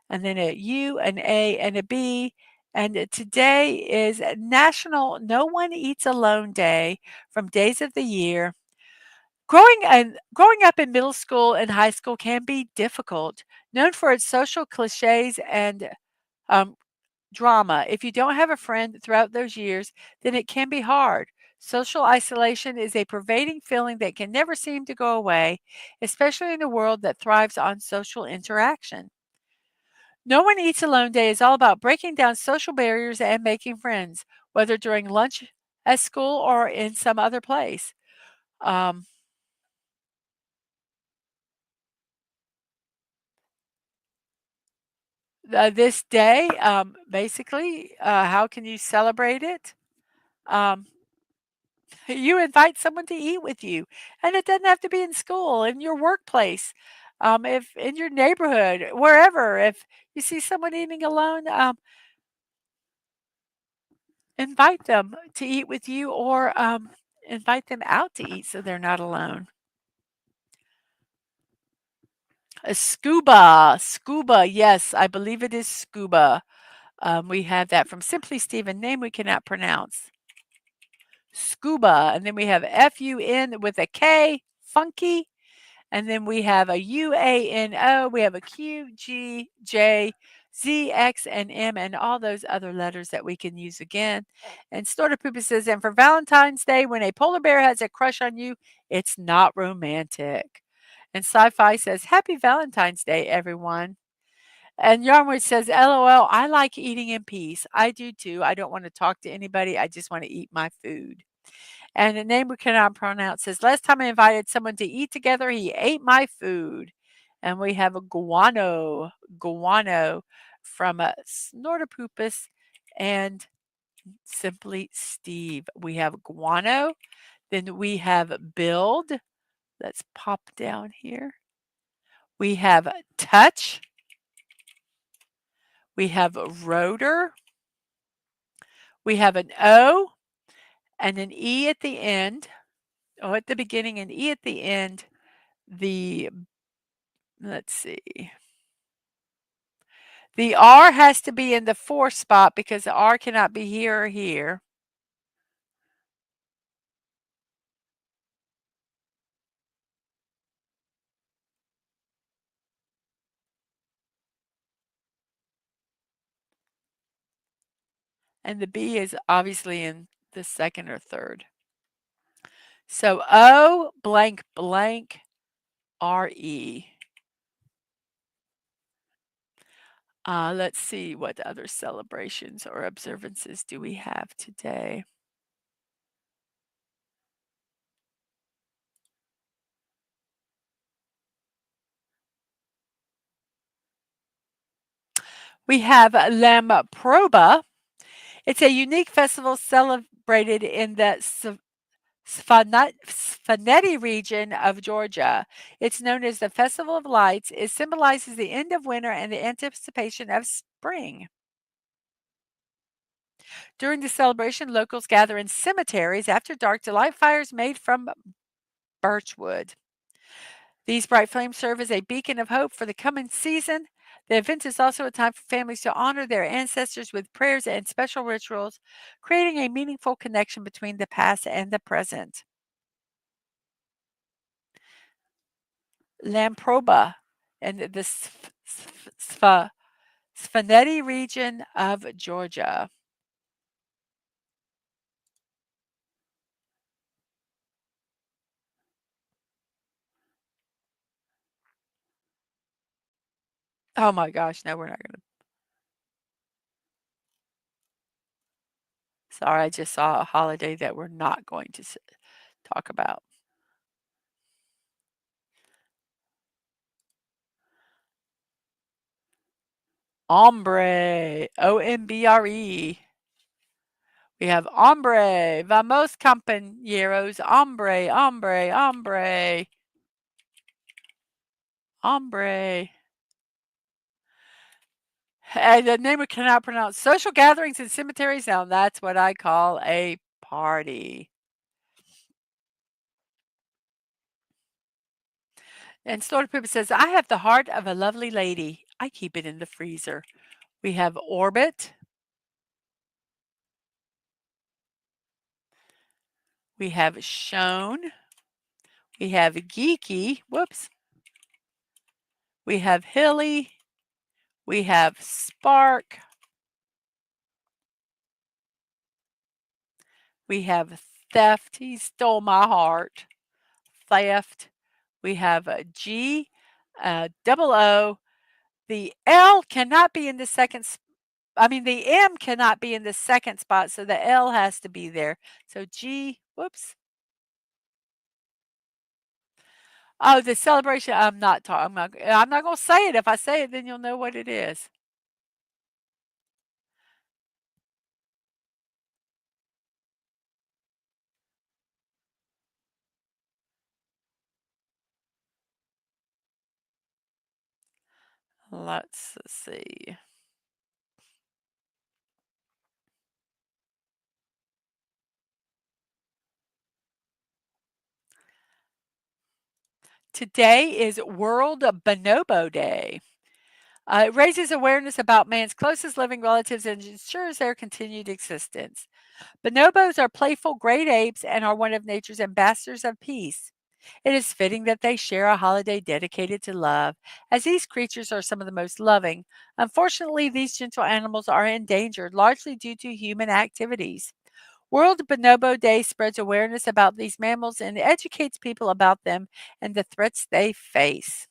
and then a U, an A, and a B, And today is National No One Eats Alone Day from days of the year. Growing up in middle school and high school can be difficult, known for its social cliches and um, drama. If you don't have a friend throughout those years, then it can be hard. Social isolation is a pervading feeling that can never seem to go away, especially in a world that thrives on social interaction. No One Eats Alone Day is all about breaking down social barriers and making friends, whether during lunch at school or in some other place. Um, this day, basically, how can you celebrate it? Um, you invite someone to eat with you, and it doesn't have to be in school, in your workplace, if in your neighborhood, wherever. If you see someone eating alone, invite them to eat with you, or invite them out to eat so they're not alone. Scuba, yes, I believe it is scuba. We have that from Simply Stephen, name we cannot pronounce. Scuba, and then we have FUN with a K, funky, and then we have a UANO, we have a Q, G, J, Z, X, and M, and all those other letters that we can use again. And Snorter Poopa says, and for Valentine's Day, when a polar bear has a crush on you, it's not romantic. And Sci-Fi says, Happy Valentine's Day, everyone. And Yarnwood says, LOL, I like eating in peace. I do too. I don't want to talk to anybody. I just want to eat my food. And the name we cannot pronounce says, last time I invited someone to eat together, he ate my food. And we have a guano from a Snortopoopas and Simply Steve. We have guano. Then we have build. Let's pop down here. We have touch. We have rotor. We have an O and an E at the end. O at the beginning and E at the end. The let's see. The R has to be in the fourth spot because the R cannot be here or here. And the B is obviously in the second or third. So O blank blank RE. Let's see what other celebrations or observances do we have today. We have Lamproba. It's a unique festival celebrated in the Sfanetti region of Georgia. It's known as the Festival of Lights. It symbolizes the end of winter and the anticipation of spring. During the celebration, locals gather in cemeteries after dark to light fires made from birchwood. These bright flames serve as a beacon of hope for the coming season. The event is also a time for families to honor their ancestors with prayers and special rituals, creating a meaningful connection between the past and the present. Lamproba and the Sfanetti region of Georgia. Oh my gosh, no, we're not gonna. Sorry, I just saw a holiday that we're not going to talk about. Ombre, O-M-B-R-E. We have hombre, vamos compañeros, hombre, hombre, hombre, hombre. And the name we cannot pronounce. Social gatherings in cemeteries. Now that's what I call a party. And Story Pooper says, I have the heart of a lovely lady. I keep it in the freezer. We have orbit. We have shown. We have geeky. Whoops. We have hilly. We have spark. We have theft. He stole my heart. Theft. We have a G, double O. The L cannot be in the the M cannot be in the second spot, so the L has to be there. So G, whoops. Oh, the celebration. I'm not going to say it. If I say it, then you'll know what it is. Let's see. Today is World Bonobo Day. It raises awareness about man's closest living relatives and ensures their continued existence. Bonobos are playful great apes and are one of nature's ambassadors of peace. It is fitting that they share a holiday dedicated to love, as these creatures are some of the most loving. Unfortunately, these gentle animals are endangered largely due to human activities. World Bonobo Day spreads awareness about these mammals and educates people about them and the threats they face.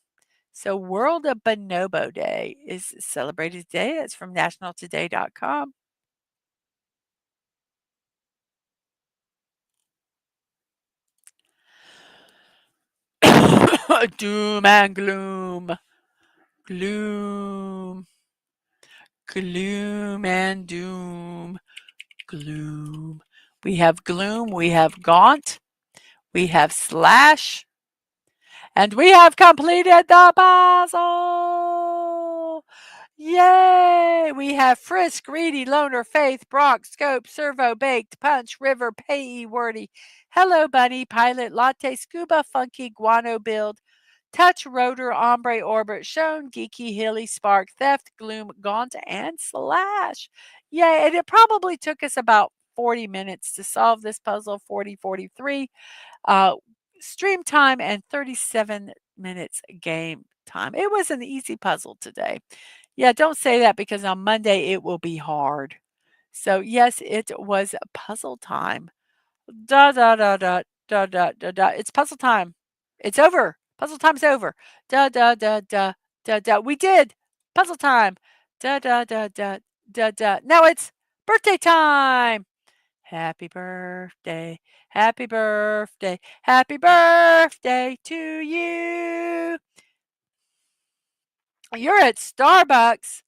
So, World Bonobo Day is celebrated today. It's from nationaltoday.com. Doom and gloom, gloom, gloom and doom, gloom. We have gloom, we have gaunt, we have slash, and we have completed the puzzle. Yay! We have Frisk, Greedy, Loner, Faith, Brock, Scope, Servo, Baked, Punch, River, Payee, Wordy, Hello Bunny, Pilot, Latte, Scuba, Funky, Guano Build, Touch, Rotor, Ombre, Orbit, Shown, Geeky, Hilly, Spark, Theft, Gloom, Gaunt, and Slash. Yay! And it probably took us about 40 minutes to solve this puzzle, 43. Uh, Stream time and 37 minutes game time. It was an easy puzzle today. Yeah, don't say that because on Monday it will be hard. So, yes, it was puzzle time. Da da da da da da da da. It's puzzle time. It's over. Puzzle time's over. Da da da da da da. We did puzzle time. Da da da da da da. Now it's birthday time. Happy birthday. Happy birthday. Happy birthday to you. You're at Starbucks.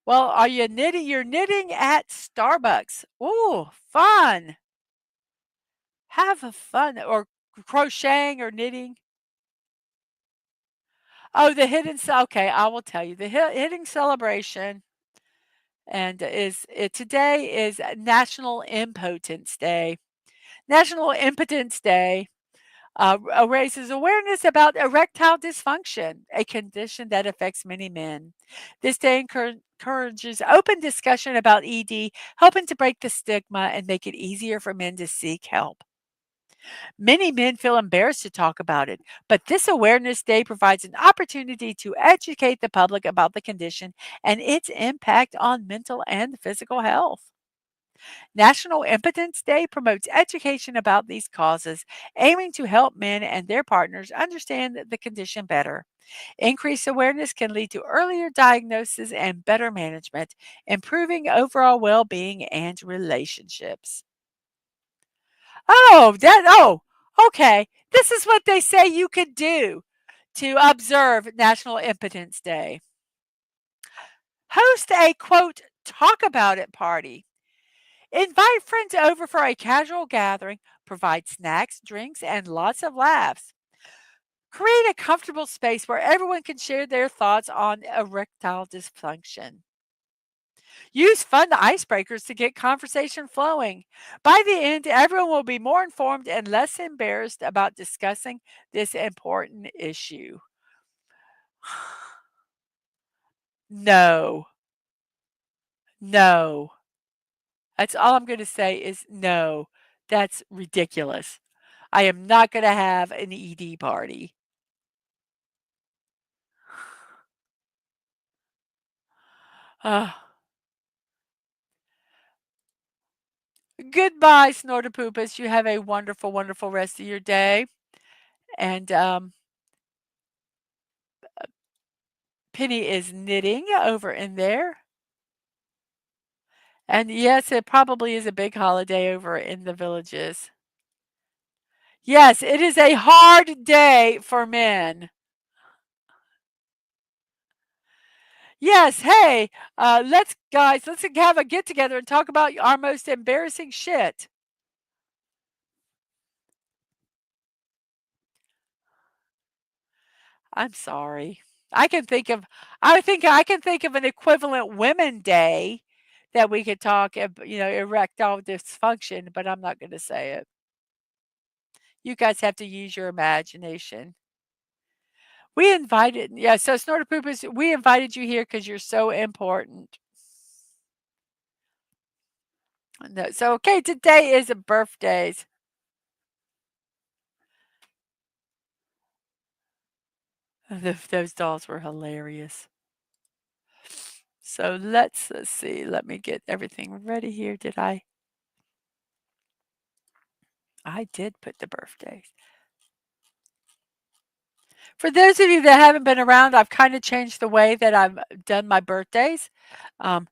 Well, are you knitting? You're knitting at Starbucks. Ooh, fun. Have a fun or crocheting or knitting. Oh, the okay, I will tell you. The hidden celebration and today is National Impotence Day. National Impotence Day raises awareness about erectile dysfunction, a condition that affects many men. This day encourages open discussion about ED, helping to break the stigma and make it easier for men to seek help. Many men feel embarrassed to talk about it, but this Awareness Day provides an opportunity to educate the public about the condition and its impact on mental and physical health. National Impotence Day promotes education about these causes, aiming to help men and their partners understand the condition better. Increased awareness can lead to earlier diagnosis and better management, improving overall well being and relationships. Okay. This is what they say you could do to observe National Impotence Day. Host a quote, talk about it party. Invite friends over for a casual gathering, provide snacks, drinks, and lots of laughs. Create a comfortable space where everyone can share their thoughts on erectile dysfunction. Use fun icebreakers to get conversation flowing. By the end, everyone will be more informed and less embarrassed about discussing this important issue. No, no. That's all I'm going to say is no. That's ridiculous. I am not gonna have an ED party. Ah, goodbye, Snorterpoopus. You have a wonderful, wonderful rest of your day. And Penny is knitting over in there. And yes, it probably is a big holiday over in the villages. Yes, it is a hard day for men. Yes, hey, let's have a get together and talk about our most embarrassing shit. I'm sorry. I can think of I can think of an equivalent women day that we could talk erectile dysfunction, but I'm not gonna say it. You guys have to use your imagination. So Snorter Poopers, we invited you here because you're so important. No, so okay, today is birthdays. Those dolls were hilarious. So let's see. Let me get everything ready here. I did put the birthdays. For those of you that haven't been around, I've kind of changed the way that I've done my birthdays. Um,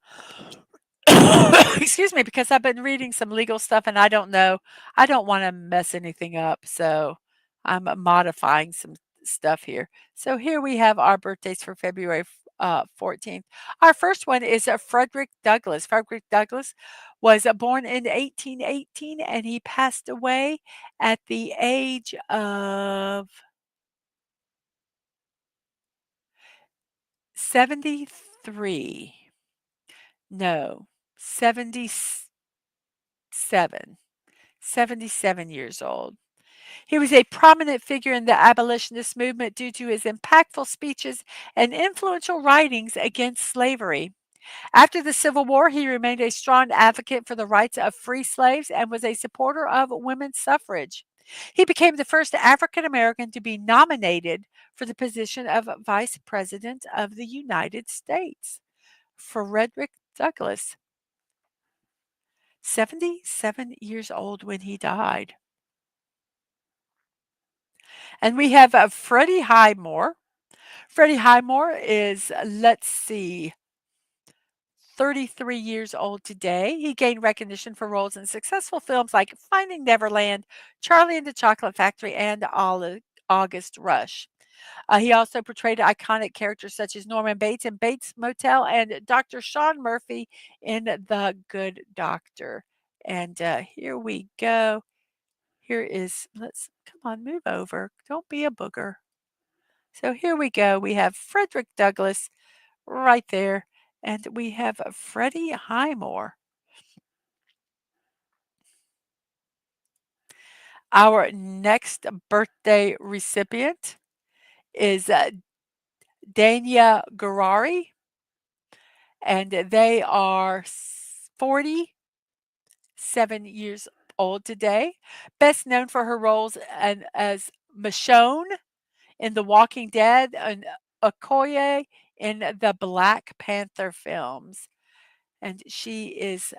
excuse me, because I've been reading some legal stuff and I don't know, I don't want to mess anything up. So I'm modifying some stuff here. So here we have our birthdays for February 14th. Our first one is Frederick Douglass. Frederick Douglass was born in 1818 and he passed away at the age of 73. No, 77. 77 years old. He was a prominent figure in the abolitionist movement due to his impactful speeches and influential writings against slavery. After the Civil War, he remained a strong advocate for the rights of free slaves and was a supporter of women's suffrage. He became the first African American to be nominated for the position of Vice President of the United States. Frederick Douglass, 77 years old when he died. And we have Freddie Highmore. Freddie Highmore is, let's see, 33 years old today. He gained recognition for roles in successful films like Finding Neverland, Charlie and the Chocolate Factory, and August Rush. He also portrayed iconic characters such as Norman Bates in Bates Motel and Dr. Sean Murphy in The Good Doctor. And here we go. Let's come on, move over. Don't be a booger. So here we go. We have Frederick Douglass right there, and we have Freddie Highmore. Our next birthday recipient is Dania Garari, and they are 47 years old today. Best known for her roles as Michonne in The Walking Dead and Okoye in the Black Panther films. And she is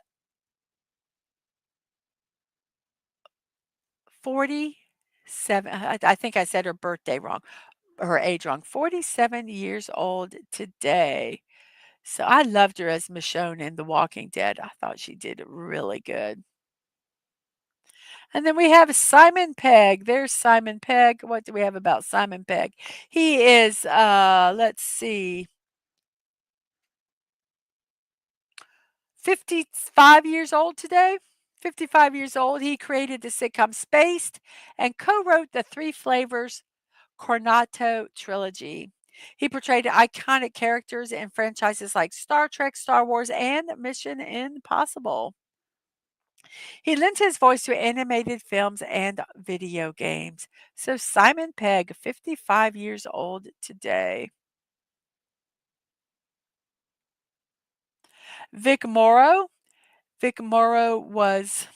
47. I think I said her birthday wrong, her age wrong. 47 years old today. So I loved her as Michonne in The Walking Dead. I thought she did really good. And then we have Simon Pegg. There's Simon Pegg. What do we have about Simon Pegg? He is, let's see, 55 years old today. 55 years old. He created the sitcom Spaced and co wrote the Three Flavors Cornetto trilogy. He portrayed iconic characters in franchises like Star Trek, Star Wars, and Mission Impossible. He lent his voice to animated films and video games. So Simon Pegg, 55 years old today. Vic Morrow. Vic Morrow was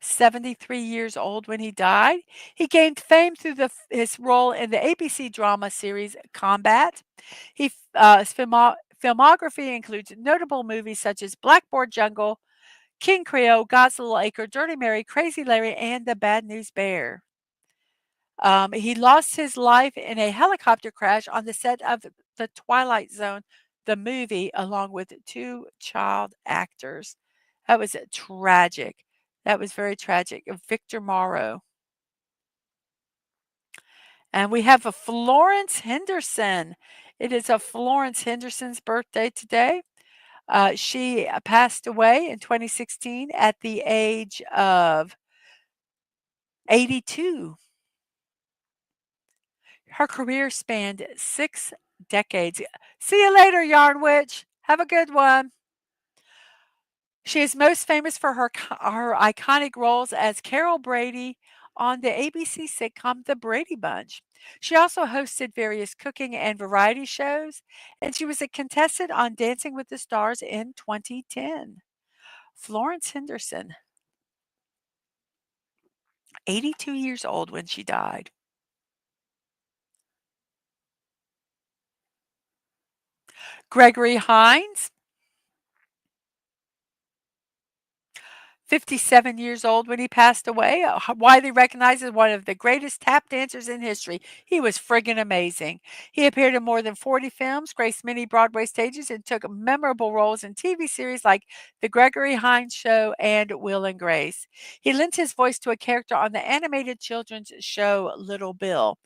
73 years old when he died. He gained fame through his role in the ABC drama series Combat. His filmography includes notable movies such as Blackboard Jungle, King Creole, God's Little Acre, Dirty Mary, Crazy Larry, and The Bad News Bear. He lost his life in a helicopter crash on the set of The Twilight Zone, the movie, along with two child actors. That was tragic. That was very tragic. Victor Morrow. And we have a Florence Henderson. It is a Florence Henderson's birthday today. She passed away in 2016 at the age of 82. Her career spanned 6 decades. See you later, Yarn Witch. Have a good one. She is most famous for her iconic roles as Carol Brady on the ABC sitcom The Brady Bunch. She also hosted various cooking and variety shows, and she was a contestant on Dancing with the Stars in 2010. Florence Henderson, 82 years old when she died. Gregory Hines, 57 years old when he passed away, widely recognized as one of the greatest tap dancers in history. He was friggin' amazing. He appeared in more than 40 films, graced many Broadway stages, and took memorable roles in TV series like The Gregory Hines Show and Will and Grace. He lent his voice to a character on the animated children's show Little Bill.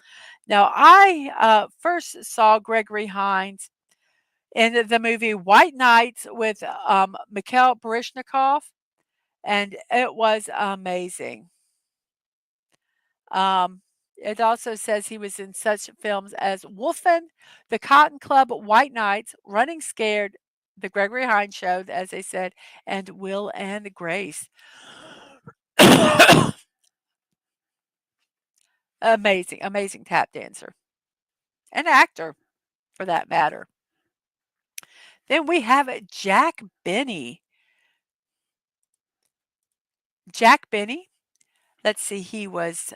Now, I first saw Gregory Hines in the movie White Nights with Mikhail Baryshnikov, and it was amazing. Um, it also says he was in such films as Wolfen, The Cotton Club, White Nights, Running Scared, The Gregory Hines Show, as they said, and Will and Grace. Amazing, amazing tap dancer and actor for that matter. Then we have Jack Benny. Jack Benny, let's see, he was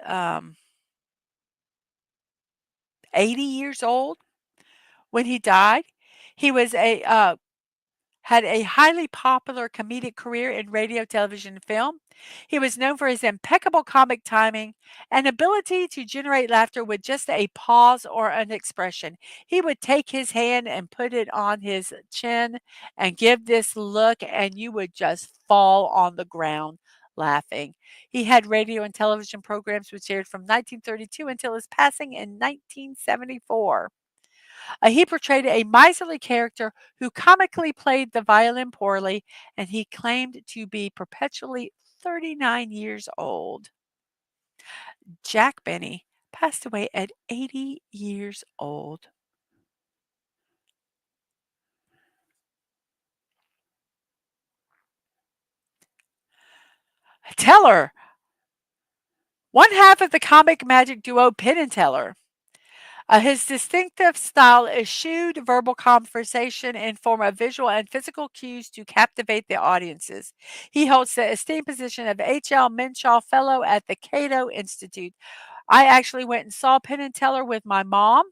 80 years old when he died. He was had a highly popular comedic career in radio, television, and film. He was known for his impeccable comic timing and ability to generate laughter with just a pause or an expression. He would take his hand and put it on his chin and give this look, and you would just fall on the ground laughing. He had radio and television programs which aired from 1932 until his passing in 1974. He portrayed a miserly character who comically played the violin poorly, and he claimed to be perpetually 39 years old. Jack Benny passed away at 80 years old. Teller, one half of the comic magic duo Penn and Teller. His distinctive style eschewed verbal conversation in form of visual and physical cues to captivate the audiences. He holds the esteemed position of H.L. Menshaw Fellow at the Cato Institute. I actually went and saw Penn and Teller with my mom.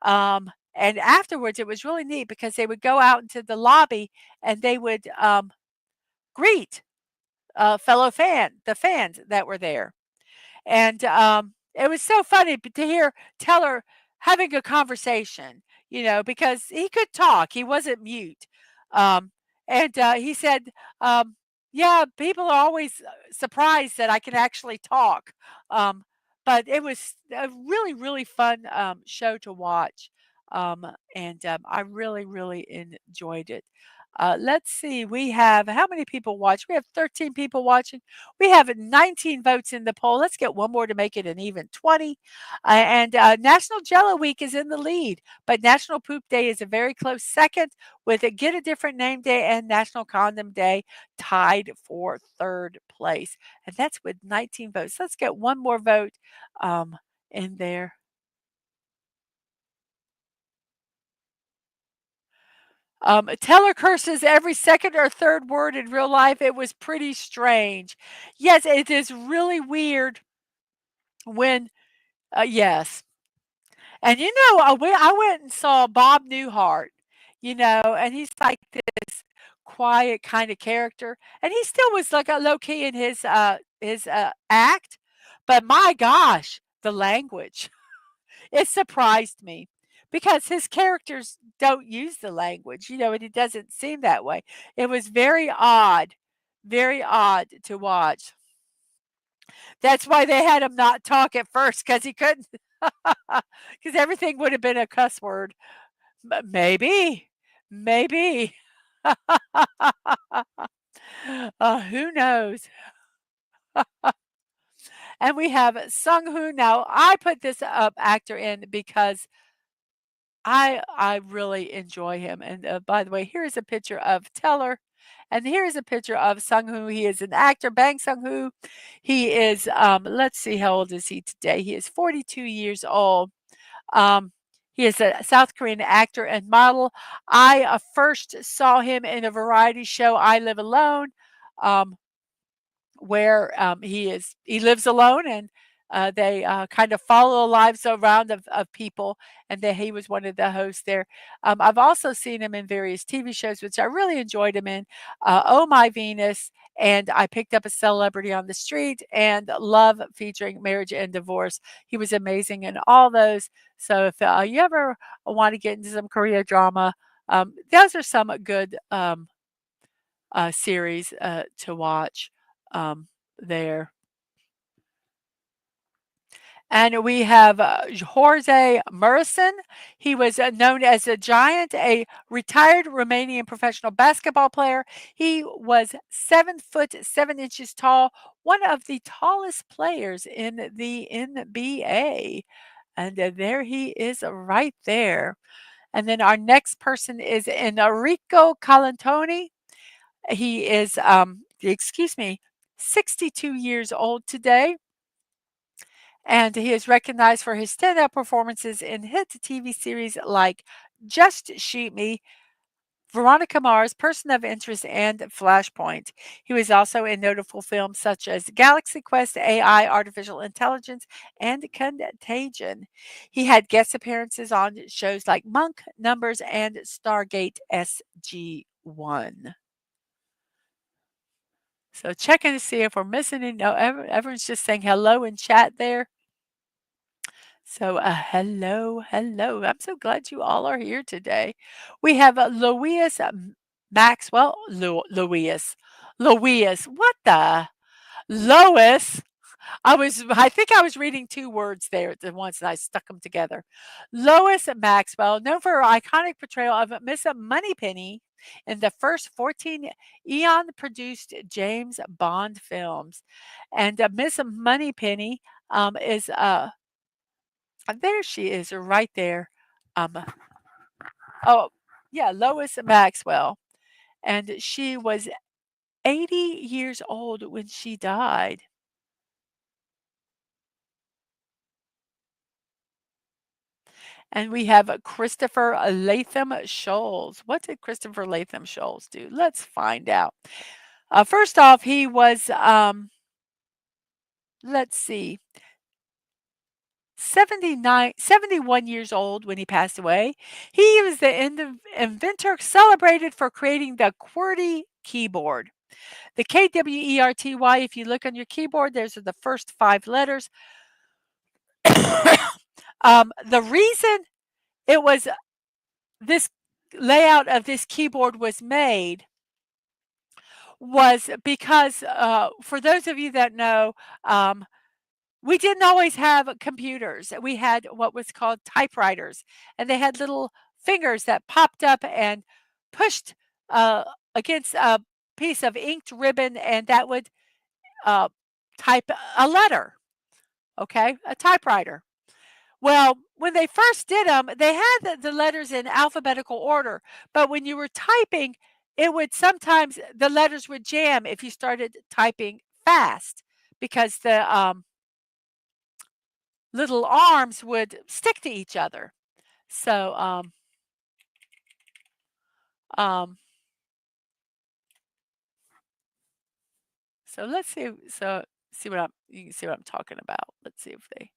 And afterwards, it was really neat because they would go out into the lobby and they would greet the fans that were there. And, it was so funny to hear Teller having a conversation, because he could talk, he wasn't mute. Um, and, he said, "Yeah, people are always surprised that I can actually talk." Um, but it was a really, really fun, show to watch, and, I really, really enjoyed it. Let's see, we have how many people watch? We have 13 people watching. We have 19 votes in the poll. Let's get one more to make it an even 20. And National Jello Week is in the lead, but National Poop Day is a very close second with a Get a Different Name Day and National Condom Day tied for third place. And that's with 19 votes. Let's get one more vote um, in there. Teller curses every second or third word in real life. It was pretty strange. Yes, it is really weird when, yes. And I went and saw Bob Newhart, and he's like this quiet kind of character, and he still was like a low key in his act, but my gosh, the language. It surprised me because his characters don't use the language, and it doesn't seem that way. It was very odd to watch. That's why they had him not talk at first because he couldn't, because everything would have been a cuss word. Maybe, maybe. Who knows? And we have Sung Hoon. Now, I put this actor in because I really enjoy him. And by the way, here is a picture of Teller, and here is a picture of Sung Hoo. He is an actor, Bang Sung Hoo. He is, let's see, how old is he today? He is 42 years old. Um, he is a South Korean actor and model. I first saw him in a variety show, I Live Alone. Um, where he lives alone, and they kind of follow the lives around of people, and that he was one of the hosts there. I've also seen him in various TV shows, which I really enjoyed him in. Oh My Venus, and I picked up a celebrity on the street, and Love, featuring marriage and divorce. He was amazing in all those. So if you ever want to get into some Korea drama, those are some good series to watch there. And we have Jorge Murison. He was known as a giant, a retired Romanian professional basketball player. He was 7 foot 7 inches tall, one of the tallest players in the NBA. And there he is right there. And then our next person is Enrico Colantoni. He is, excuse me, 62 years old today, and he is recognized for his standout performances in hit TV series like Just Shoot Me, Veronica Mars, Person of Interest, and Flashpoint. He was also in notable films such as Galaxy Quest, AI, Artificial Intelligence, and Contagion. He had guest appearances on shows like Monk, Numbers, and Stargate SG-1. So checking to see if we're missing any. No, everyone's just saying hello in chat there. So hello, hello. I'm so glad you all are here today. We have Louis Maxwell. Louis. What the? Lois. I think I was reading two words there at once and I stuck them together. Lois Maxwell, known for her iconic portrayal of Miss Moneypenny in the first 14 Eon produced James Bond films. And Miss Moneypenny is, there she is right there. Um, oh, yeah, Lois Maxwell. And she was 80 years old when she died. And we have Christopher Latham Scholes. What did Christopher Latham Scholes do? Let's find out. First off, he was, let's see, 71 years old when he passed away. He was the inventor celebrated for creating the QWERTY keyboard. The KWERTY, if you look on your keyboard, those are the first 5 letters. The reason it was this layout of this keyboard was made was because, for those of you that know, we didn't always have computers. We had what was called typewriters, and they had little fingers that popped up and pushed uh, against a piece of inked ribbon, and that would uh, type a letter, okay, a typewriter. Well, when they first did them, they had the letters in alphabetical order, but when you were typing, it would sometimes the letters would jam if you started typing fast because the little arms would stick to each other. So, Um, so let's see. So see what I'm. You can see what I'm talking about. Let's see if they.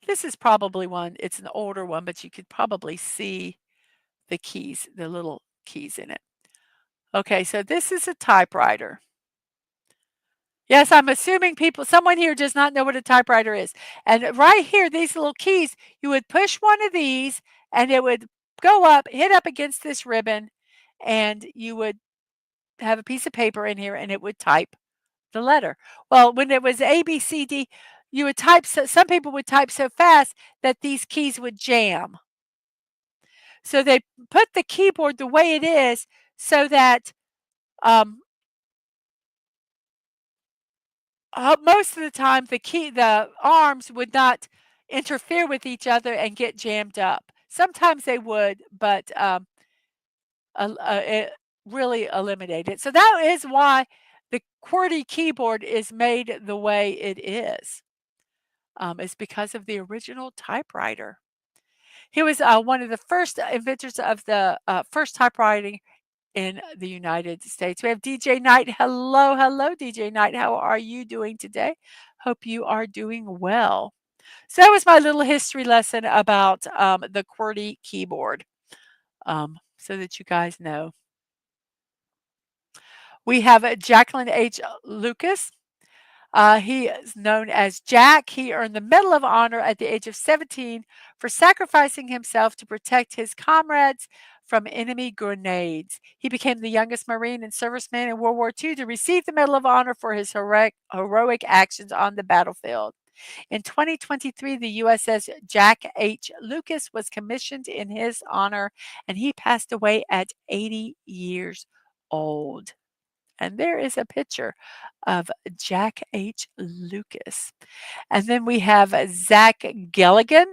This is probably one. It's an older one, but you could probably see the keys, the little keys in it. Okay, so this is a typewriter. Yes, I'm assuming someone here does not know what a typewriter is. And right here, these little keys, you would push one of these and it would go up, hit up against this ribbon, and you would have a piece of paper in here and it would type the letter. Well, when it was A, B, C, D, you would type, some people would type so fast that these keys would jam. So they put the keyboard the way it is so that um, most of the time, the arms would not interfere with each other and get jammed up. Sometimes they would, but it really eliminated it. So that is why the QWERTY keyboard is made the way it is. It's because of the original typewriter. He was one of the first inventors of the first typewriting in the United States. We have DJ Knight. Hello, hello, DJ Knight. How are you doing today? Hope you are doing well. So that was my little history lesson about the QWERTY keyboard, so that you guys know. We have Jacqueline H. Lucas. He is known as Jack. He earned the Medal of Honor at the age of 17 for sacrificing himself to protect his comrades from enemy grenades. He became the youngest Marine and serviceman in World War II to receive the Medal of Honor for his heroic actions on the battlefield. In 2023, the USS Jack H. Lucas was commissioned in his honor, and he passed away at 80 years old. And there is a picture of Jack H. Lucas. And then we have Zach Gelligan.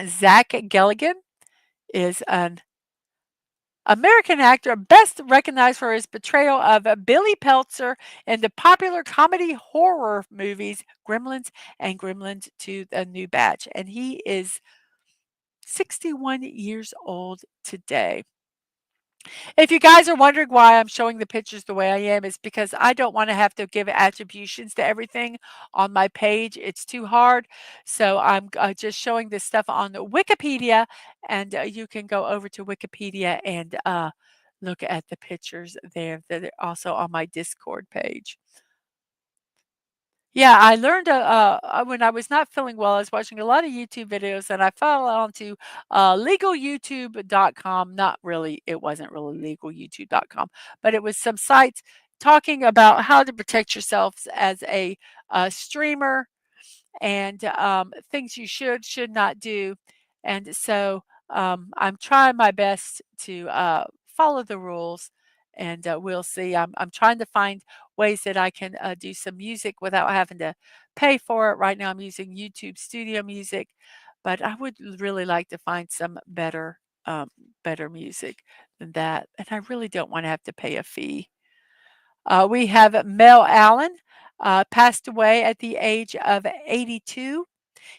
Zach Gelligan is an American actor best recognized for his portrayal of Billy Peltzer in the popular comedy horror movies Gremlins and Gremlins 2: The New Batch. And he is 61 years old today. If you guys are wondering why I'm showing the pictures the way I am, it's because I don't want to have to give attributions to everything on my page. It's too hard. So I'm just showing this stuff on Wikipedia, and you can go over to Wikipedia and look at the pictures there that are also on my Discord page. Yeah, I learned, when I was not feeling well, I was watching a lot of YouTube videos and I fell onto legalyoutube.com. Not really, it wasn't really legalyoutube.com, but it was some sites talking about how to protect yourselves as a streamer and things you should not do. And so I'm trying my best to follow the rules, and we'll see. I'm trying to find ways that I can do some music without having to pay for it. Right now, I'm using YouTube Studio Music, but I would really like to find some better music than that. And I really don't want to have to pay a fee. We have Mel Allen, passed away at the age of 82.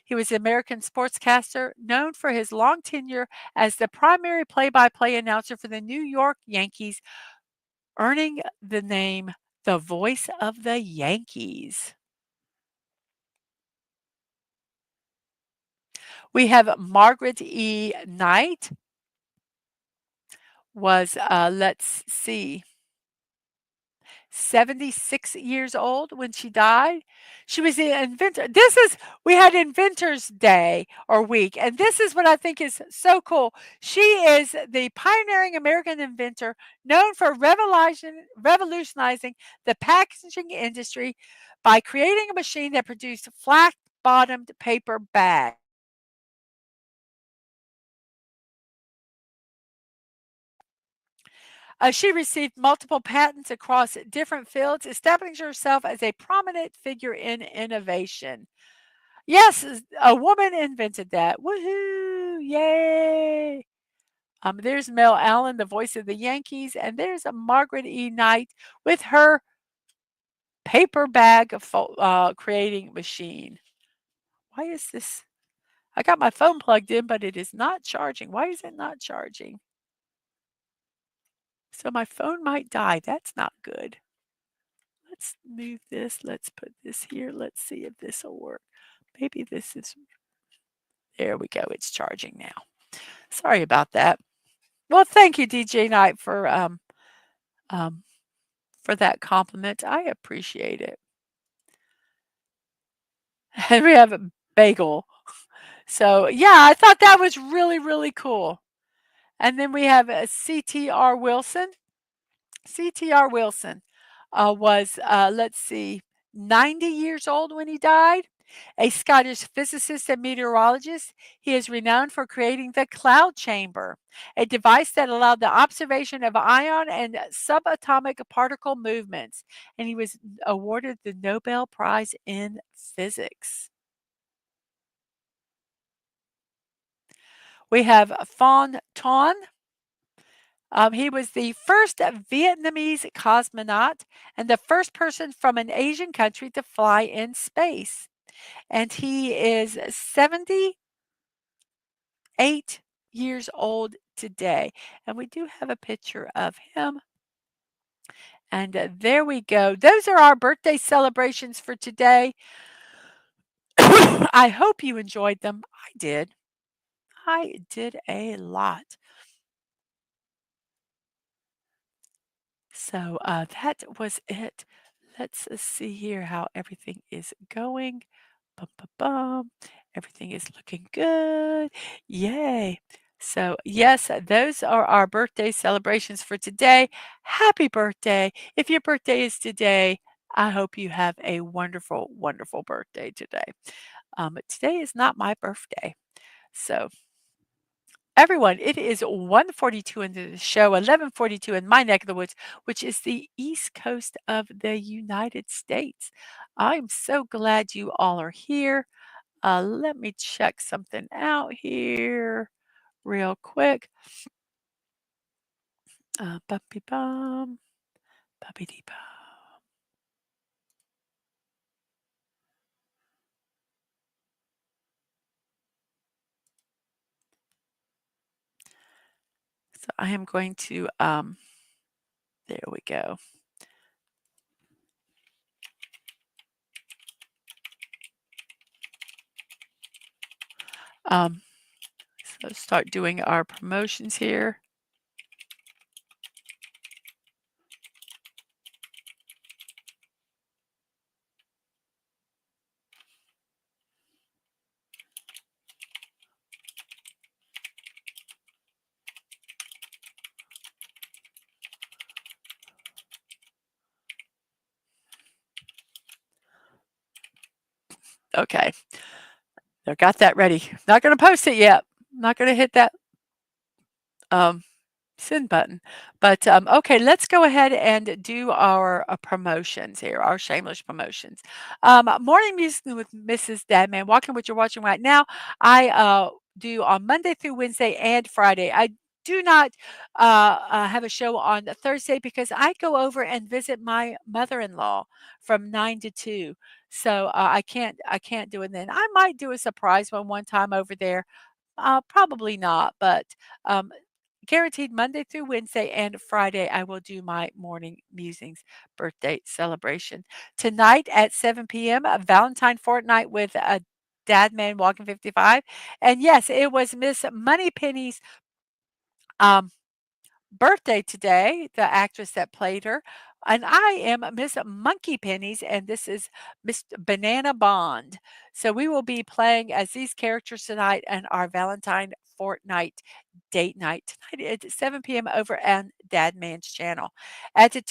He was an American sportscaster known for his long tenure as the primary play by play announcer for the New York Yankees, earning the name the voice of the Yankees. We have Margaret E. Knight, was, let's see, 76 years old when she died. She was the inventor. We had Inventors Day or week, and this is what I think is so cool. She is the pioneering American inventor known for revolutionizing the packaging industry by creating a machine that produced flat bottomed paper bags. She received multiple patents across different fields, establishing herself as a prominent figure in innovation. Yes, a woman invented that. Woohoo! Yay! There's Mel Allen, the voice of the Yankees, and there's a Margaret E. Knight with her paper bag creating machine. Why is this? I got my phone plugged in, but it is not charging. Why is it not charging? So my phone might die. That's not good. Let's move this. Let's put this here. Let's see if this will work. Maybe this is, there we go. It's charging now. Sorry about that. Well, thank you, DJ Knight, um, for that compliment. I appreciate it. And we have a bagel. So, yeah, I thought that was really, really cool. And then we have CTR Wilson. CTR Wilson was, let's see, 90 years old when he died. A Scottish physicist and meteorologist, he is renowned for creating the cloud chamber, a device that allowed the observation of ion and subatomic particle movements. And he was awarded the Nobel Prize in Physics. We have Phan Ton. He was the first Vietnamese cosmonaut and the first person from an Asian country to fly in space. And he is 78 years old today. And we do have a picture of him. And there we go. Those are our birthday celebrations for today. I hope you enjoyed them. I did. I did a lot. So that was it. Let's see here how everything is going. Bum, bum, bum. Everything is looking good. Yay. So, yes, those are our birthday celebrations for today. Happy birthday. If your birthday is today, I hope you have a wonderful, wonderful birthday today. Today is not my birthday. So, everyone, it is 1:42 into the show, 11:42 in my neck of the woods, which is the East Coast of the United States. I'm so glad you all are here. Let me check something out here real quick. Bumpy bum, bumpy dee bum. So I am going to, there we go. Um, so start doing our promotions here. Okay. I got that ready. Not going to post it yet. Not going to hit that um, send button. But okay, let's go ahead and do our promotions here, our shameless promotions. Morning Music with Mrs. Dadman, walking what you're watching right now. I do on Monday through Wednesday and Friday. I do not have a show on Thursday because I go over and visit my mother-in-law from 9 to 2. So I can't do it then. I might do a surprise one time over there. Probably not, but um, guaranteed Monday through Wednesday and Friday, I will do my Morning Musings birthday celebration. Tonight at 7 p.m., a Valentine Fortnight with a Dadman Walking 55. And yes, it was Miss Moneypenny's um, birthday today, the actress that played her. And I am Miss Monkey Pennies, and this is Miss Banana Bond. So we will be playing as these characters tonight on our Valentine Fortnight date night tonight at 7 p.m. over on Dadman's channel. At the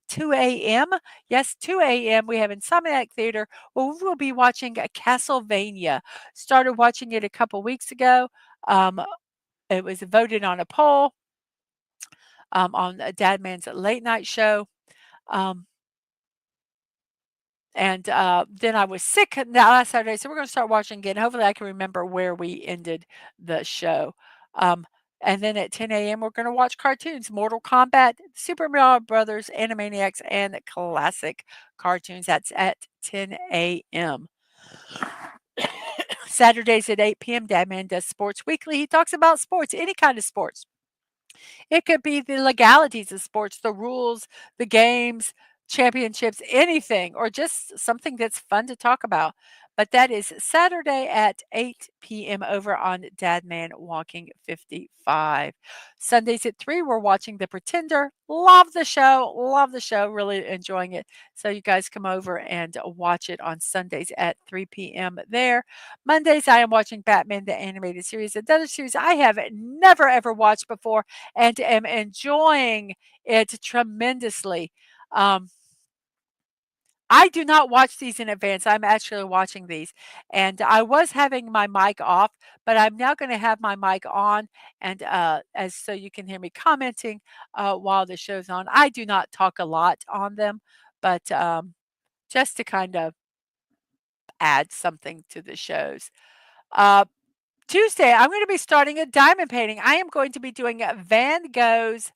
2 a.m., yes, 2 a.m., we have Insomniac Theater where we will be watching Castlevania. Started watching it a couple weeks ago. Um, it was voted on a poll on Dadman's late night show. Um, and then I was sick last Saturday, so we're going to start watching again. Hopefully, I can remember where we ended the show. Um, and then at 10 a.m., we're going to watch cartoons Mortal Kombat, Super Mario Brothers, Animaniacs, and classic cartoons. That's at 10 a.m. Saturdays at 8 p.m., Dadman does Sports Weekly. He talks about sports, any kind of sports. It could be the legalities of sports, the rules, the games, championships, anything, or just something that's fun to talk about. But that is Saturday at 8 p.m. over on Dadman Walking 55. Sundays at 3, we're watching The Pretender. Love the show. Love the show. Really enjoying it. So you guys come over and watch it on Sundays at 3 p.m. there. Mondays, I am watching Batman, the animated series, another series I have never ever watched before and am enjoying it tremendously. Um, I do not watch these in advance. I'm actually watching these. And I was having my mic off, but I'm now going to have my mic on and as so you can hear me commenting while the show's on. I do not talk a lot on them, but just to kind of add something to the shows. Uh, Tuesday, I'm going to be starting a diamond painting. I am going to be doing Van Gogh's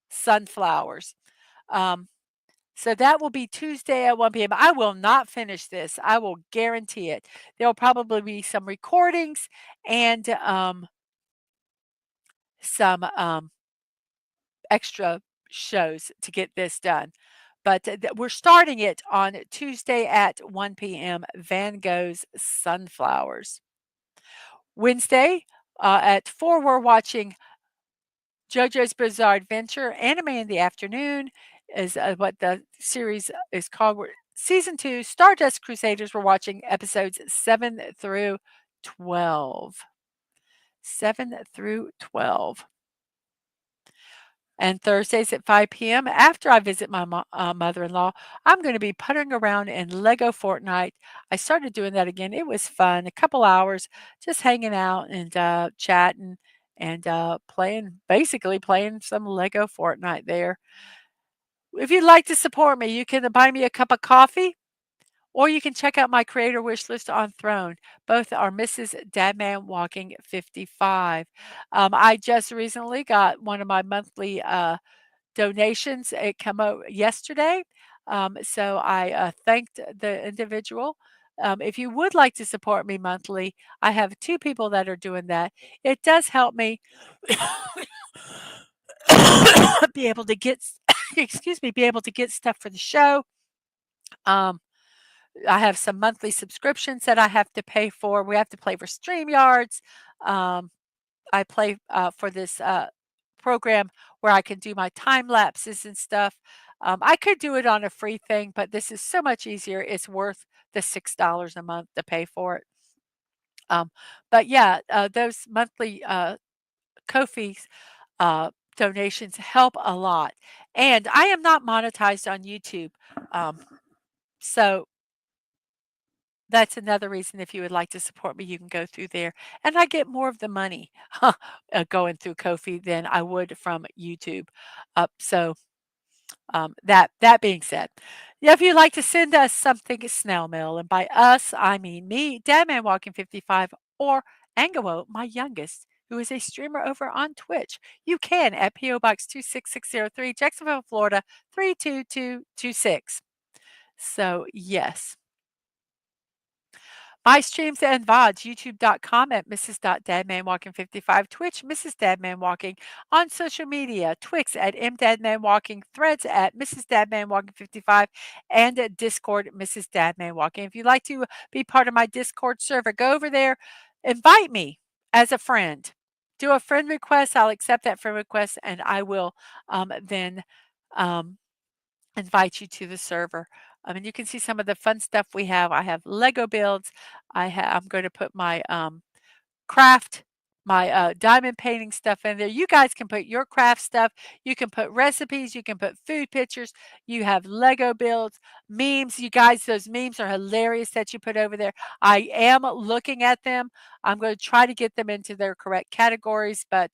Sunflowers. Um, so that will be Tuesday at 1 p.m. I will not finish this. I will guarantee it. There'll probably be some recordings and some extra shows to get this done. But we're starting it on Tuesday at 1 p.m. Van Gogh's Sunflowers. Wednesday at 4, we're watching JoJo's Bizarre Adventure. Anime in the Afternoon is what the series is called. Season 2, Stardust Crusaders. We're watching episodes 7 through 12. 7 through 12. And Thursdays at 5 p.m., after I visit my mother-in-law, I'm going to be puttering around in Lego Fortnite. I started doing that again. It was fun. A couple hours just hanging out and chatting and playing, basically playing some Lego Fortnite there. If you'd like to support me, you can buy me a cup of coffee or you can check out my creator wish list on Throne. Both are Mrs. Dadman Walking 55. I just recently got one of my monthly donations. It came out yesterday. So I thanked the individual. If you would like to support me monthly, I have two people that are doing that. It does help me be able to get, excuse me, be able to get stuff for the show. Um, I have some monthly subscriptions that I have to pay for. We have to pay for StreamYards. Um, I play for this program where I can do my time lapses and stuff. I could do it on a free thing, but this is so much easier. It's worth the $6 a month to pay for it. Um, but yeah, those monthly Ko-fi donations help a lot. And I am not monetized on YouTube. Um, so that's another reason if you would like to support me, you can go through there. And I get more of the money going through Ko-fi than I would from YouTube. That being said, yeah, if you'd like to send us something snail mail, and by us I mean me, Dadman Walking 55, or Angelo, my youngest, who is a streamer over on Twitch, you can at PO Box 26603, Jacksonville, Florida 32226. So yes. My streams and VODs, youtube.com at Mrs.DadmanWalking55, Twitch, Mrs. Dadman Walking, on social media, Twix at MDadmanWalking, Threads at Mrs. Dadman Walking 55, and at Discord, Mrs. Dadman Walking. If you'd like to be part of my Discord server, go over there, invite me as a friend. Do a friend request. I'll accept that friend request, and I will then um, invite you to the server. I mean, you can see some of the fun stuff we have. I have Lego builds. I'm going to put my craft, my diamond painting stuff in there. You guys can put your craft stuff. You can put recipes. You can put food pictures. You have Lego builds, memes. You guys, those memes are hilarious that you put over there. I am looking at them. I'm going to try to get them into their correct categories, but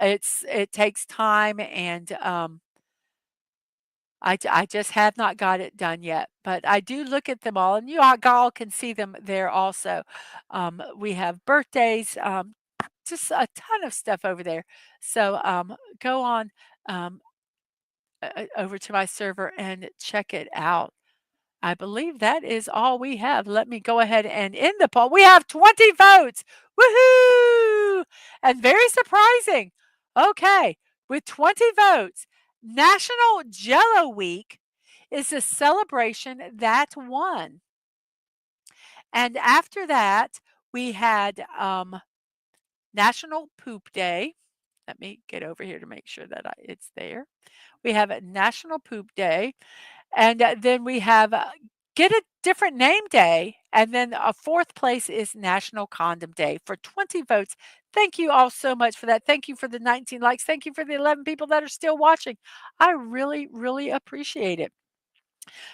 it takes time and I just have not got it done yet, but I do look at them all, and you all can see them there also. We have birthdays, just a ton of stuff over there. So go on um, over to my server and check it out. I believe that is all we have. Let me go ahead and end the poll. We have 20 votes. Woohoo! And very surprising. Okay, with 20 votes, National Jello Week is a celebration that won. And after that, we had National Poop Day. Let me get over here to make sure that it's there. We have a National Poop Day. And then we have Get a Different Name Day. And then a fourth place is National Condom Day for 20 votes. Thank you all so much for that. Thank you for the 19 likes. Thank you for the 11 people that are still watching. I really, really appreciate it.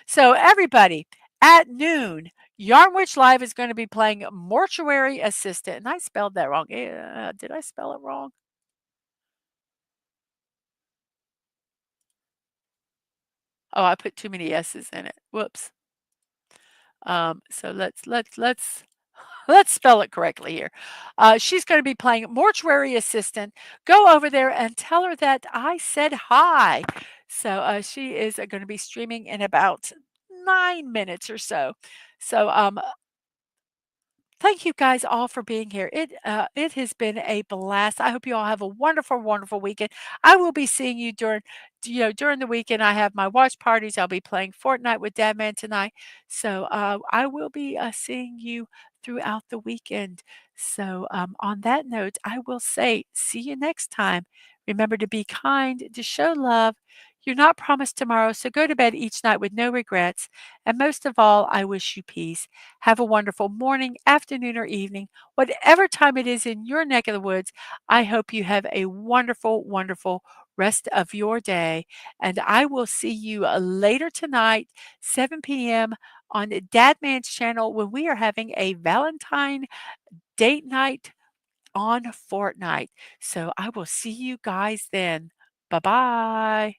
So, everybody, at noon, Yarn Witch Live is going to be playing Mortuary Assistant. And I spelled that wrong. Did I spell it wrong? Oh, I put too many S's in it. Whoops. So let's spell it correctly here. She's going to be playing Mortuary Assistant. Go over there and tell her that I said hi. So she is going to be streaming in about 9 minutes or so. So thank you guys all for being here. It has been a blast. I hope you all have a wonderful, wonderful weekend. I will be seeing you during the weekend. I have my watch parties. I'll be playing Fortnite with Dadman tonight. So I will be seeing you throughout the weekend. So on that note, I will say see you next time. Remember to be kind, to show love. You're not promised tomorrow, so go to bed each night with no regrets. And most of all, I wish you peace. Have a wonderful morning, afternoon, or evening, whatever time it is in your neck of the woods. I hope you have a wonderful, wonderful rest of your day. And I will see you later tonight, 7 p.m. on Dadman's channel when we are having a Valentine date night on Fortnite. So I will see you guys then. Bye bye.